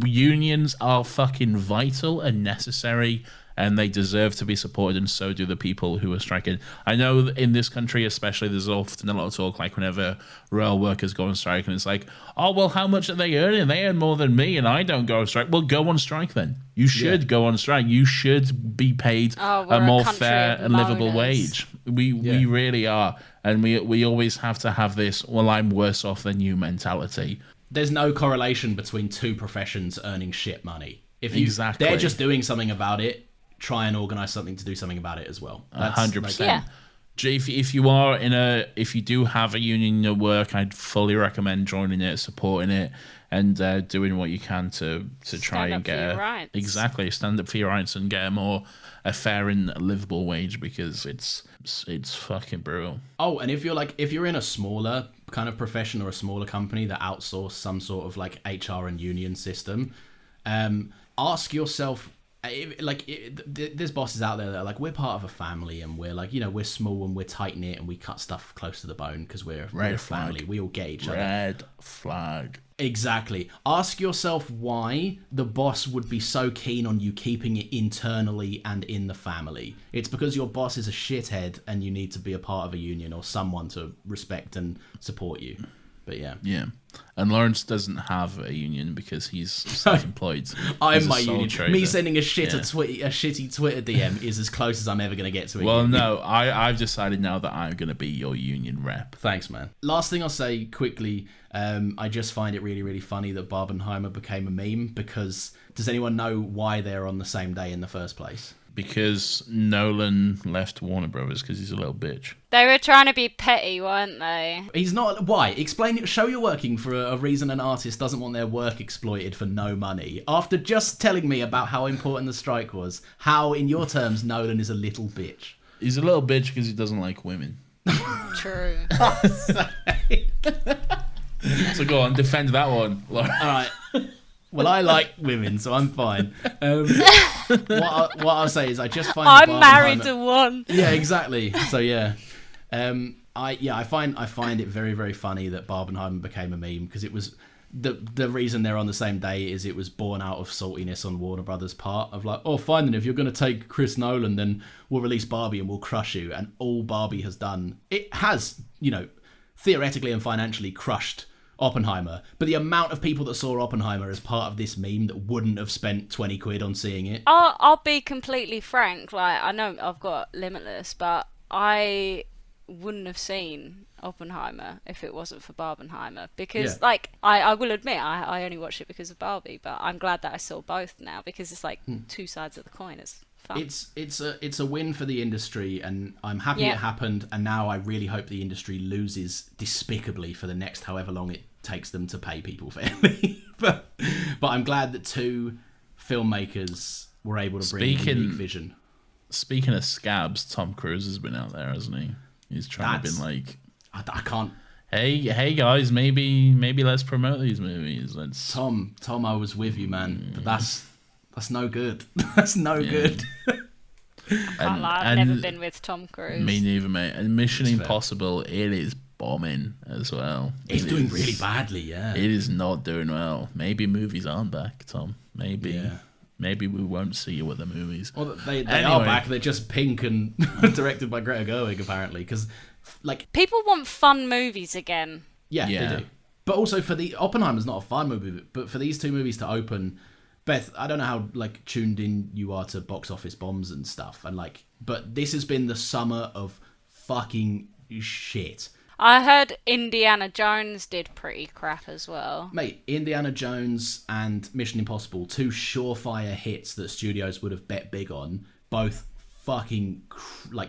Speaker 1: Unions are fucking vital and necessary, and they deserve to be supported, and so do the people who are striking. I know that in this country especially, there's often a lot of talk, like whenever rail workers go on strike, and it's like, oh, well, how much are they earning? They earn more than me, and I don't go on strike. Well, go on strike then. You should go on strike. You should be paid a more fair and livable wage. We really are. And we always have to have this, well, I'm worse off than you mentality.
Speaker 2: There's no correlation between two professions earning shit money. If
Speaker 1: Exactly.
Speaker 2: they're just doing something about it, try and organize something to do something about it as well.
Speaker 1: 100%.
Speaker 3: Yeah.
Speaker 1: If you do have a union in your work, I'd fully recommend joining it, supporting it, and doing what you can to try and get stand up for your rights and get a fair and livable wage, because it's fucking brutal.
Speaker 2: Oh, and if you're in a smaller kind of profession or a smaller company that outsource some sort of like HR and union system, ask yourself. There's bosses out there that are like, we're part of a family, and we're like, we're small and we're tight knit and we cut stuff close to the bone because we're a family. We all get each other.
Speaker 1: Red flag.
Speaker 2: Exactly. Ask yourself why the boss would be so keen on you keeping it internally and in the family. It's because your boss is a shithead and you need to be a part of a union or someone to respect and support you. But yeah.
Speaker 1: Yeah. And Lawrence doesn't have a union because he's self-employed.
Speaker 2: I'm my union.
Speaker 1: Trader.
Speaker 2: Me sending a shitty Twitter DM is as close as I'm ever going to get to it.
Speaker 1: Well, no, I've decided now that I'm going to be your union rep.
Speaker 2: Thanks, man. Last thing I'll say quickly, I just find it really, really funny that Barbenheimer became a meme, because does anyone know why they're on the same day in the first place?
Speaker 1: Because Nolan left Warner Brothers because he's a little bitch.
Speaker 3: They were trying to be petty, weren't they?
Speaker 2: He's not. Why? Explain it. Show you're working for a reason an artist doesn't want their work exploited for no money. After just telling me about how important the strike was, how, in your terms, Nolan is a little bitch.
Speaker 1: He's a little bitch because he doesn't like women.
Speaker 3: True.
Speaker 1: So go on, defend that one, Laura.
Speaker 2: All right. Well, I like women, so I'm fine. What I'll say is I just find
Speaker 3: I'm married to one.
Speaker 2: Yeah, exactly. So yeah, I find it very, very funny that Barbenheimer became a meme, because it was the reason they're on the same day is it was born out of saltiness on Warner Brothers' part of like, oh, fine then, if you're going to take Chris Nolan, then we'll release Barbie and we'll crush you. And all Barbie has done, it has, theoretically and financially crushed Oppenheimer, but the amount of people that saw Oppenheimer as part of this meme that wouldn't have spent 20 quid on seeing it.
Speaker 3: I'll be completely frank. Like, I know I've got Limitless, but I wouldn't have seen Oppenheimer if it wasn't for Barbenheimer, because I will admit I only watched it because of Barbie, but I'm glad that I saw both now, because it's like two sides of the coin. It's fun.
Speaker 2: It's a win for the industry, and I'm happy it happened, and now I really hope the industry loses despicably for the next however long it takes them to pay people fairly. but I'm glad that two filmmakers were able to bring a unique vision.
Speaker 1: Speaking of scabs, Tom Cruise has been out there, hasn't he? He's trying to be like,
Speaker 2: I can't.
Speaker 1: Hey guys, maybe let's promote these movies.
Speaker 2: Tom, I was with you, man. But that's no good. That's no good.
Speaker 3: Can't lie, I've never been with Tom Cruise.
Speaker 1: Me neither, mate. And Mission Impossible, it is bombing as well.
Speaker 2: It's doing really badly, yeah.
Speaker 1: It is not doing well. Maybe movies aren't back, Tom. Maybe. Yeah. Maybe we won't see you at the movies.
Speaker 2: Well, they are back. They're just pink and directed by Greta Gerwig, apparently. Because,
Speaker 3: people want fun movies again.
Speaker 2: Yeah, they do. But also, Oppenheimer's not a fun movie, but for these two movies to open, Beth, I don't know how tuned in you are to box office bombs and stuff, and but this has been the summer of fucking shit.
Speaker 3: I heard Indiana Jones did pretty crap as well.
Speaker 2: Mate, Indiana Jones and Mission Impossible, two surefire hits that studios would have bet big on, both fucking,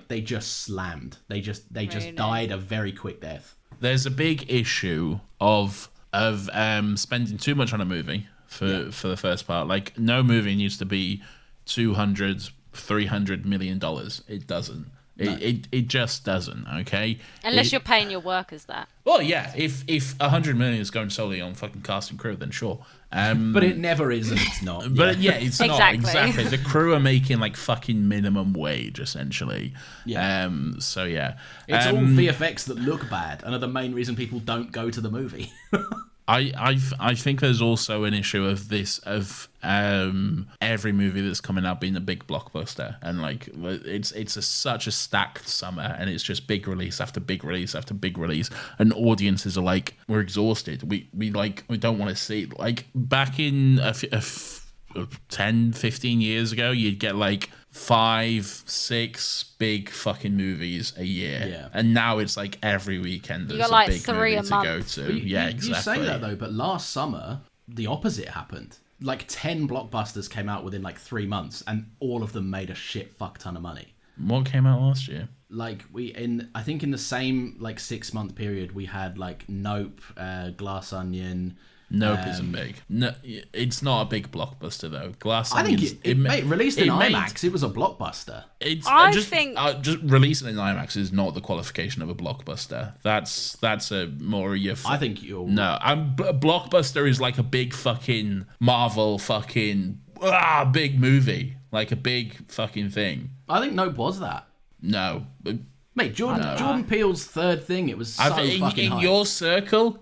Speaker 2: they just slammed. They just died a very quick death.
Speaker 1: There's a big issue of spending too much on a movie for the first part. No movie needs to be $200-300 million. It doesn't. No. It just doesn't, okay?
Speaker 3: Unless you're paying your workers that.
Speaker 1: Well, yeah, if $100 million is going solely on fucking cast and crew, then sure.
Speaker 2: But it never is, and it's not.
Speaker 1: But it's not, exactly. The crew are making fucking minimum wage, essentially.
Speaker 2: Yeah.
Speaker 1: So, yeah.
Speaker 2: It's all VFX that look bad and are the main reason people don't go to the movie.
Speaker 1: I think there's also an issue of every movie that's coming out being a big blockbuster, and it's such a stacked summer, and it's just big release after big release after big release, and audiences are we're exhausted. We don't want to see back in 10-15 years ago, you'd get 5-6 big fucking movies a year, and now it's every weekend there's a big
Speaker 3: 3
Speaker 1: movie
Speaker 3: a
Speaker 1: to
Speaker 3: month.
Speaker 1: go to. Exactly.
Speaker 2: You say that though, but last summer the opposite happened. like 10 blockbusters came out within like 3 months, and all of them made a shit fuck ton of money.
Speaker 1: What came out last year?
Speaker 2: Like I think in the same like 6-month period, we had like Nope, Glass Onion.
Speaker 1: Nope isn't big. No, it's not a big blockbuster though. Glass
Speaker 2: I
Speaker 1: Onion.
Speaker 2: think it released in IMAX. It was a blockbuster.
Speaker 3: I
Speaker 1: just
Speaker 3: think
Speaker 1: just releasing in IMAX is not the qualification of a blockbuster. That's a more your.
Speaker 2: I think you're
Speaker 1: no. Blockbuster is like a big fucking Marvel fucking big movie, like a big fucking thing.
Speaker 2: I think Nope was that.
Speaker 1: No.
Speaker 2: Mate, Jordan Peele's third thing. It was so fucking
Speaker 1: in
Speaker 2: hype.
Speaker 1: your circle,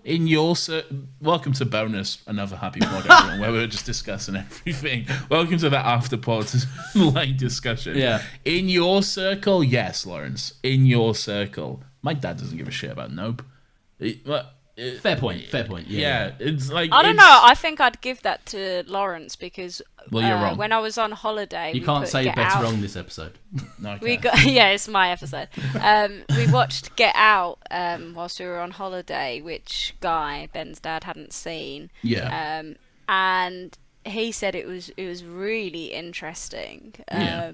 Speaker 1: welcome to Bonus, another happy pod, everyone, where we're just discussing everything. Welcome to that after pod like discussion.
Speaker 2: Yeah.
Speaker 1: In your circle, yes, Lawrence. In your circle, my dad doesn't give a shit about Nope.
Speaker 2: Fair point. Yeah.
Speaker 1: It's like
Speaker 3: I don't know. I think I'd give that to Lawrence because
Speaker 1: Well, you're wrong.
Speaker 3: when I was on holiday,
Speaker 2: You
Speaker 3: we
Speaker 2: can't
Speaker 3: put
Speaker 2: say
Speaker 3: Get
Speaker 2: better
Speaker 3: Out.
Speaker 2: wrong this episode.
Speaker 1: No,
Speaker 3: We got it's my episode. We watched Get Out whilst we were on holiday, which Guy, Ben's dad, hadn't seen.
Speaker 2: Yeah.
Speaker 3: And he said it was really interesting.
Speaker 1: Yeah.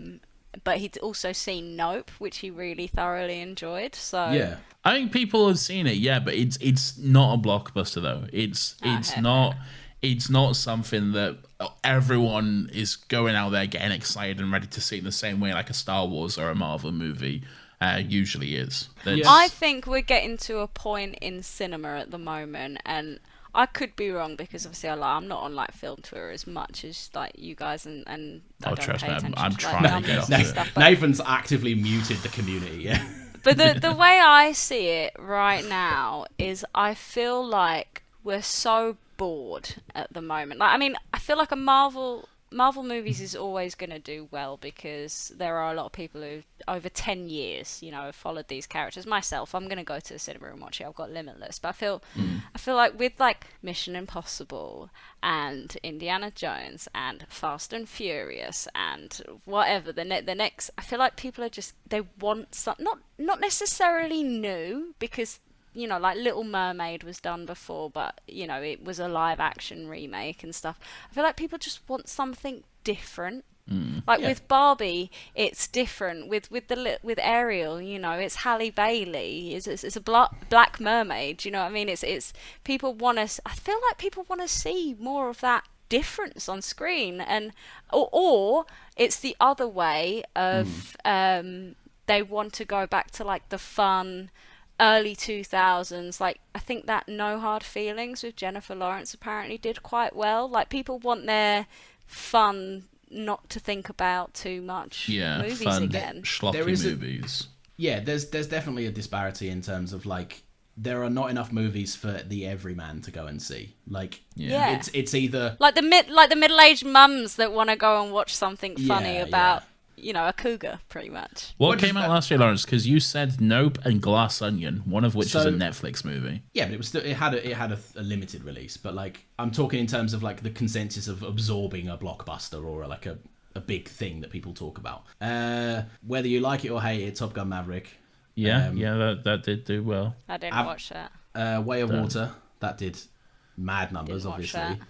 Speaker 3: But he'd also seen Nope, which he really thoroughly enjoyed. So
Speaker 2: Yeah.
Speaker 1: I think people have seen it, yeah, but it's not a blockbuster though. It's not something that everyone is going out there getting excited and ready to see in the same way like a Star Wars or a Marvel movie usually is.
Speaker 3: I think we're getting to a point in cinema at the moment, and I could be wrong because obviously I'm not on like film Twitter as much as like you guys, and I don't
Speaker 1: trust
Speaker 3: pay
Speaker 1: me,
Speaker 3: attention
Speaker 1: I'm
Speaker 3: to,
Speaker 1: trying
Speaker 3: like,
Speaker 1: to get
Speaker 3: numbers
Speaker 1: off
Speaker 3: and
Speaker 1: it.
Speaker 3: stuff, but-
Speaker 2: Nathan's actively muted the community. Yeah.
Speaker 3: But the way I see it right now is I feel like we're so bored at the moment. Like, I mean, I feel like a Marvel movies is always going to do well because there are a lot of people who over 10 years, have followed these characters. Myself, I'm going to go to the cinema and watch it. I've got Limitless, but I feel like with like Mission Impossible and Indiana Jones and Fast and Furious and whatever the next, I feel like people are they want something not necessarily new because like Little Mermaid was done before, but it was a live action remake and stuff. I feel like people just want something different. With Barbie, it's different. With Ariel, it's Halle Bailey. It's a black mermaid. You know what I mean? It's people want to. I feel like people want to see more of that difference on screen, and or it's the other way of they want to go back to like the fun early 2000s. Like I think that No Hard Feelings with Jennifer Lawrence apparently did quite well. Like people want their fun, not to think about too much movies
Speaker 1: fun,
Speaker 3: again.
Speaker 1: Schlocky movies.
Speaker 2: There's definitely a disparity in terms of like there are not enough movies for the everyman to go and see. Like it's either
Speaker 3: like the middle-aged mums that want to go and watch something funny about a cougar, pretty much.
Speaker 1: What came out last year, Lawrence? Because you said Nope and Glass Onion, one of which is a Netflix movie. Yeah,
Speaker 2: but it was still, it had a limited release. But like I'm talking in terms of like the consensus of absorbing a blockbuster or like a big thing that people talk about. Whether you like it or hate it, Top Gun Maverick.
Speaker 1: That did do well.
Speaker 3: I didn't watch that.
Speaker 2: Way of Water, that did mad numbers,
Speaker 3: Didn't watch
Speaker 2: obviously.
Speaker 3: that.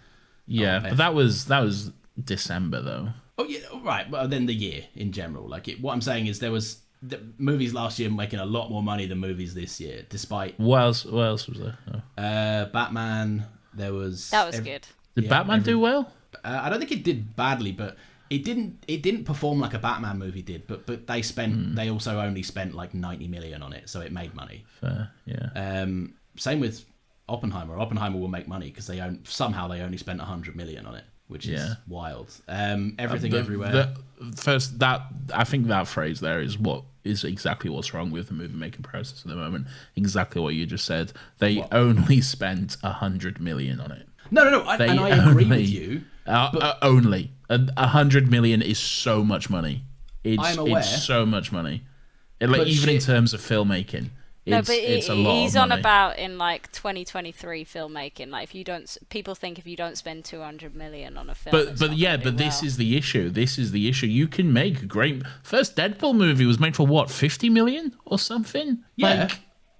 Speaker 1: Yeah, but that was December though.
Speaker 2: Oh yeah, right. Well, then the year in general. Like what I'm saying is there was the movies last year making a lot more money than movies this year, despite.
Speaker 1: What else was there? Oh.
Speaker 2: Batman. There was.
Speaker 3: That was good.
Speaker 1: Did Batman do well?
Speaker 2: I don't think it did badly, but it didn't perform like a Batman movie did. But they spent. They also only spent like 90 million on it, so it made money.
Speaker 1: Fair, yeah.
Speaker 2: Same with Oppenheimer. Oppenheimer will make money because they only spent 100 million on it, which is wild. Everything everywhere.
Speaker 1: I think that phrase there is exactly what's wrong with the movie making process at the moment. Exactly what you just said. They only spent 100 million on it.
Speaker 2: No. I agree with you.
Speaker 1: Only 100 million is so much money.
Speaker 2: I'm aware.
Speaker 1: It's so much money. Even in terms of filmmaking. It's a lot
Speaker 3: he's
Speaker 1: of
Speaker 3: on
Speaker 1: money.
Speaker 3: about in like 2023 filmmaking. Like people think if you don't spend 200 million on a film.
Speaker 1: But this is the issue. This is the issue. You can make a great first Deadpool movie was made for what 50 million or something.
Speaker 2: Yeah,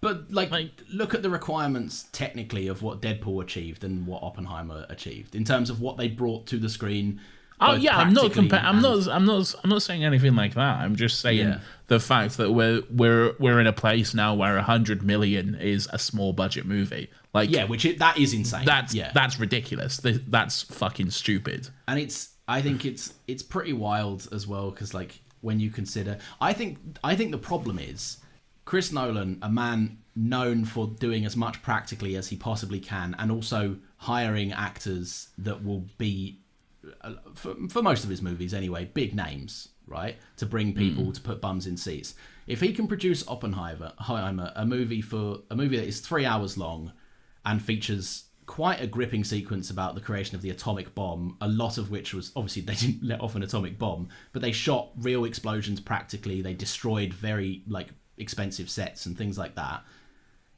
Speaker 2: But look at the requirements technically of what Deadpool achieved and what Oppenheimer achieved in terms of what they brought to the screen.
Speaker 1: Oh yeah, I'm not saying anything like that. I'm just saying the fact that we're in a place now where 100 million is a small budget movie.
Speaker 2: That is insane.
Speaker 1: That's ridiculous. That's fucking stupid.
Speaker 2: And I think it's pretty wild as well because when you consider, I think the problem is Chris Nolan, a man known for doing as much practically as he possibly can, and also hiring actors that will be, for most of his movies anyway, big names, right? To bring people to put bums in seats. If he can produce Oppenheimer, a movie that is 3 hours long and features quite a gripping sequence about the creation of the atomic bomb, a lot of which was, obviously they didn't let off an atomic bomb, but they shot real explosions practically, they destroyed very expensive sets and things like that.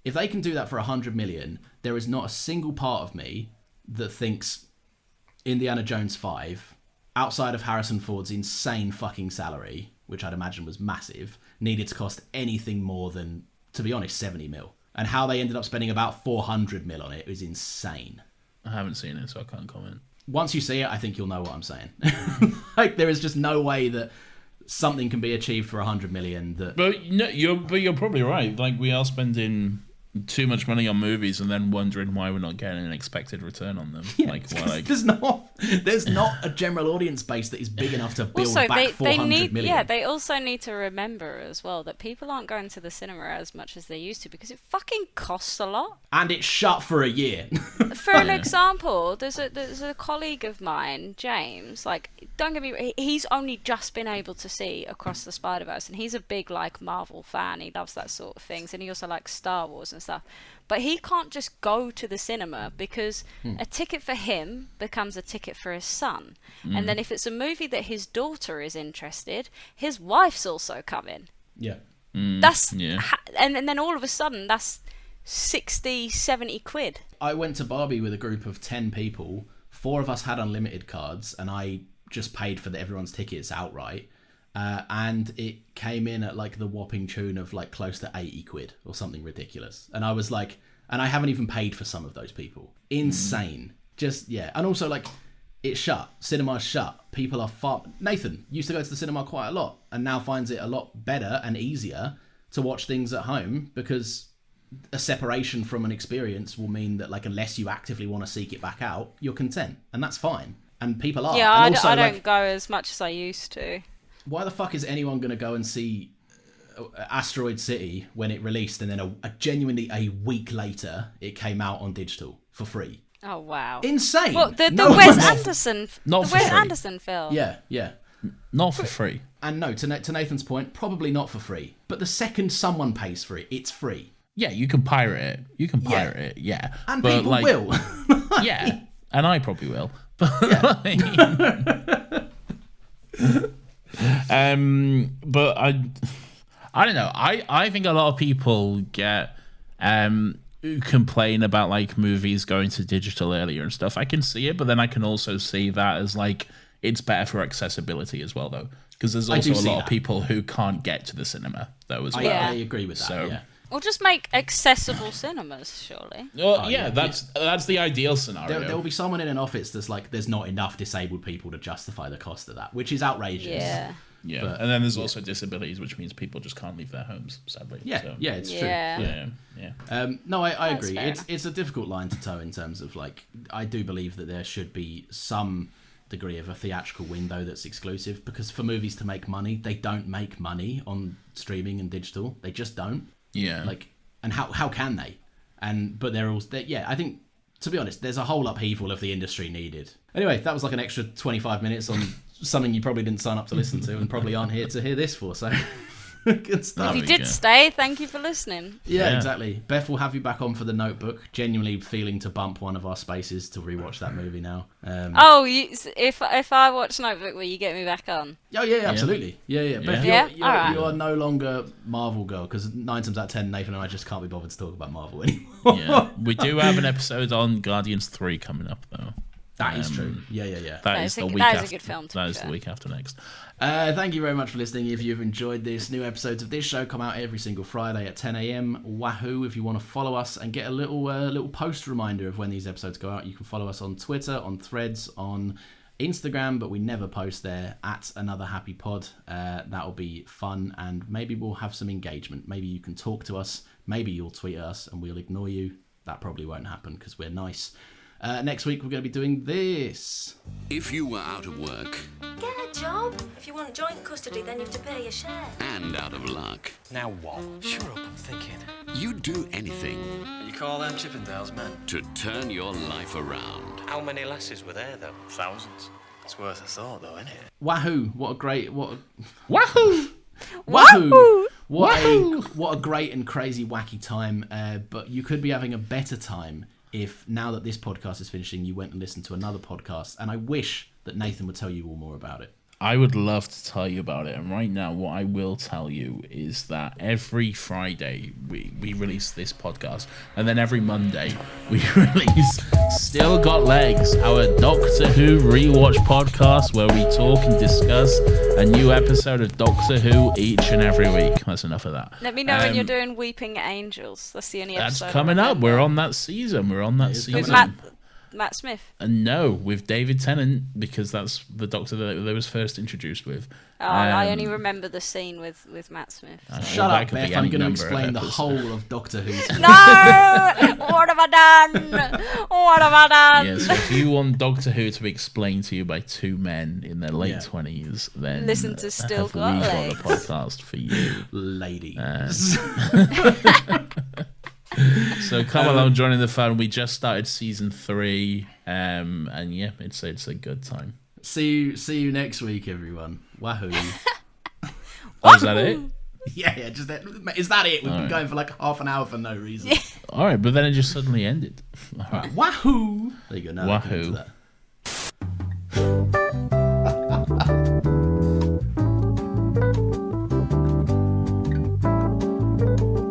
Speaker 2: If they can do that for 100 million, there is not a single part of me that thinks Indiana Jones 5, outside of Harrison Ford's insane fucking salary, which I'd imagine was massive, needed to cost anything more than, to be honest, 70 mil. And how they ended up spending about 400 mil on it is insane.
Speaker 1: I haven't seen it, so I can't comment.
Speaker 2: Once you see it, I think you'll know what I'm saying. There is just no way that something can be achieved for 100 million.
Speaker 1: But you're probably right. We are spending too much money on movies and then wondering why we're not getting an expected return on them.
Speaker 2: There's not a general audience base that is big enough to build back 400 million.
Speaker 3: Yeah, they also need to remember as well that people aren't going to the cinema as much as they used to because it fucking costs a lot.
Speaker 2: And it's shut for a year.
Speaker 3: For an example, there's a colleague of mine, James. Don't get me, he's only just been able to see Across the Spider-Verse, and he's a big Marvel fan. He loves that sort of things, and he also likes Star Wars and stuff. But he can't just go to the cinema because a ticket for him becomes a ticket for his son. And then if it's a movie that his daughter is interested, his wife's also coming.
Speaker 2: Yeah.
Speaker 3: And then all of a sudden, that's 60, 70 quid.
Speaker 2: I went to Barbie with a group of 10 people. 4 of us had unlimited cards, and I just paid for everyone's tickets outright. And it came in at the whopping tune of close to 80 quid or something ridiculous. And I was and I haven't even paid for some of those people. Insane. Just, yeah. And also it's shut. Cinema's shut. People are far. Nathan used to go to the cinema quite a lot and now finds it a lot better and easier to watch things at home because a separation from an experience will mean that unless you actively want to seek it back out, you're content. And that's fine. And people are.
Speaker 3: Yeah,
Speaker 2: and also,
Speaker 3: I don't go as much as I used to.
Speaker 2: Why the fuck is anyone going to go and see Asteroid City when it released and then genuinely a week later it came out on digital for free?
Speaker 3: Oh, wow.
Speaker 2: Insane.
Speaker 3: Well, the Wes Anderson film.
Speaker 2: Yeah.
Speaker 1: Not for free.
Speaker 2: And no, to Nathan's point, probably not for free. But the second someone pays for it, it's free.
Speaker 1: Yeah, you can pirate it. Yeah.
Speaker 2: And people will.
Speaker 1: Yeah. And I probably will. But I don't know. I think a lot of people complain about movies going to digital earlier and stuff. I can see it, but then I can also see that as it's better for accessibility as well, though, because there's also a lot of people who can't get to the cinema though as well.
Speaker 2: I agree with that. So, yeah.
Speaker 3: Or just make accessible cinemas, surely.
Speaker 1: That's the ideal scenario.
Speaker 2: There will be someone in an office that's there's not enough disabled people to justify the cost of that, which is outrageous.
Speaker 1: Yeah, but, and then there's also disabilities, which means people just can't leave their homes, sadly.
Speaker 2: Yeah,
Speaker 1: so.
Speaker 2: Yeah, it's true.
Speaker 1: Yeah.
Speaker 2: No, I agree. It's a difficult line to toe in terms of I do believe that there should be some degree of a theatrical window that's exclusive, because for movies to make money, they don't make money on streaming and digital. They just don't.
Speaker 1: Yeah.
Speaker 2: And how can they? But they're all. I think, to be honest, there's a whole upheaval of the industry needed. Anyway, that was an extra 25 minutes on something you probably didn't sign up to listen to and probably aren't here to hear this for. So good stuff.
Speaker 3: If you did stay, thank you for listening.
Speaker 2: Yeah, exactly. Beth will have you back on for The Notebook. Genuinely feeling to bump one of our spaces to rewatch that movie now.
Speaker 3: If I watch Notebook, will you get me back on?
Speaker 2: Oh yeah, absolutely. Yeah. Beth, you are no longer Marvel girl, because 9 times out of 10, Nathan and I just can't be bothered to talk about Marvel anymore.
Speaker 1: Yeah, we do have an episode on Guardians 3 coming up though.
Speaker 2: That is true. Yeah.
Speaker 1: That is the week
Speaker 3: that is
Speaker 1: after.
Speaker 3: a good film.
Speaker 1: That is the week after next.
Speaker 2: Thank you very much for listening. If you've enjoyed this, new episodes of this show come out every single Friday at 10 a.m. Wahoo! If you want to follow us and get a little post reminder of when these episodes go out, you can follow us on Twitter, on Threads, on Instagram, but we never post there, at Another Happy Pod. That'll be fun, and maybe we'll have some engagement. Maybe you can talk to us. Maybe you'll tweet us and we'll ignore you. That probably won't happen because we're nice. Next week, we're going to be doing this.
Speaker 4: If you were out of work
Speaker 5: Get a job. If you want joint custody, then you have to pay your share.
Speaker 4: and out of luck,
Speaker 6: Now what? Shut up, I'm thinking.
Speaker 4: you'd do anything
Speaker 6: You call them Chippendales, man?
Speaker 4: to turn your life around.
Speaker 6: How many lasses were there, though? Thousands. It's worth a thought, though, isn't it?
Speaker 2: Wahoo!
Speaker 1: Wahoo!
Speaker 2: Wahoo! What a great and crazy wacky time. But you could be having a better time if, now that this podcast is finishing, you went and listened to another podcast. And I wish that Nathan would tell you all more about it.
Speaker 1: I would love to tell you about it, and right now what I will tell you is that every Friday we release this podcast, and then every Monday we release Still Got Legs, our Doctor Who rewatch podcast where we talk and discuss a new episode of Doctor Who each and every week. That's enough of that.
Speaker 3: Let me know when you're doing Weeping Angels. That's the only
Speaker 1: That's
Speaker 3: episode.
Speaker 1: coming
Speaker 3: I
Speaker 1: up. We're on that season.
Speaker 3: with Matt Smith.
Speaker 1: And no, with David Tennant, because that's the Doctor that was first introduced with.
Speaker 3: Oh, I only remember the scene with Matt Smith.
Speaker 2: Shut up, Beth. I'm going to explain the whole of Doctor Who.
Speaker 3: No! What have I done? What have I done?
Speaker 1: Yeah, so if you want Doctor Who to be explained to you by two men in their late 20s, then
Speaker 3: Listen to Still
Speaker 1: have
Speaker 3: Got
Speaker 1: we
Speaker 3: Legs.
Speaker 1: got a podcast for you.
Speaker 2: Ladies.
Speaker 1: So come along, joining the fun. We just started season 3, and yeah, it's a good time.
Speaker 2: See you next week, everyone. Wahoo!
Speaker 1: Oh, is that it?
Speaker 2: Yeah, just that. Is that it? We've been going for like half an hour for no reason.
Speaker 1: All right, but then it just suddenly ended. All right.
Speaker 2: Wahoo! There you go. Now
Speaker 1: Wahoo!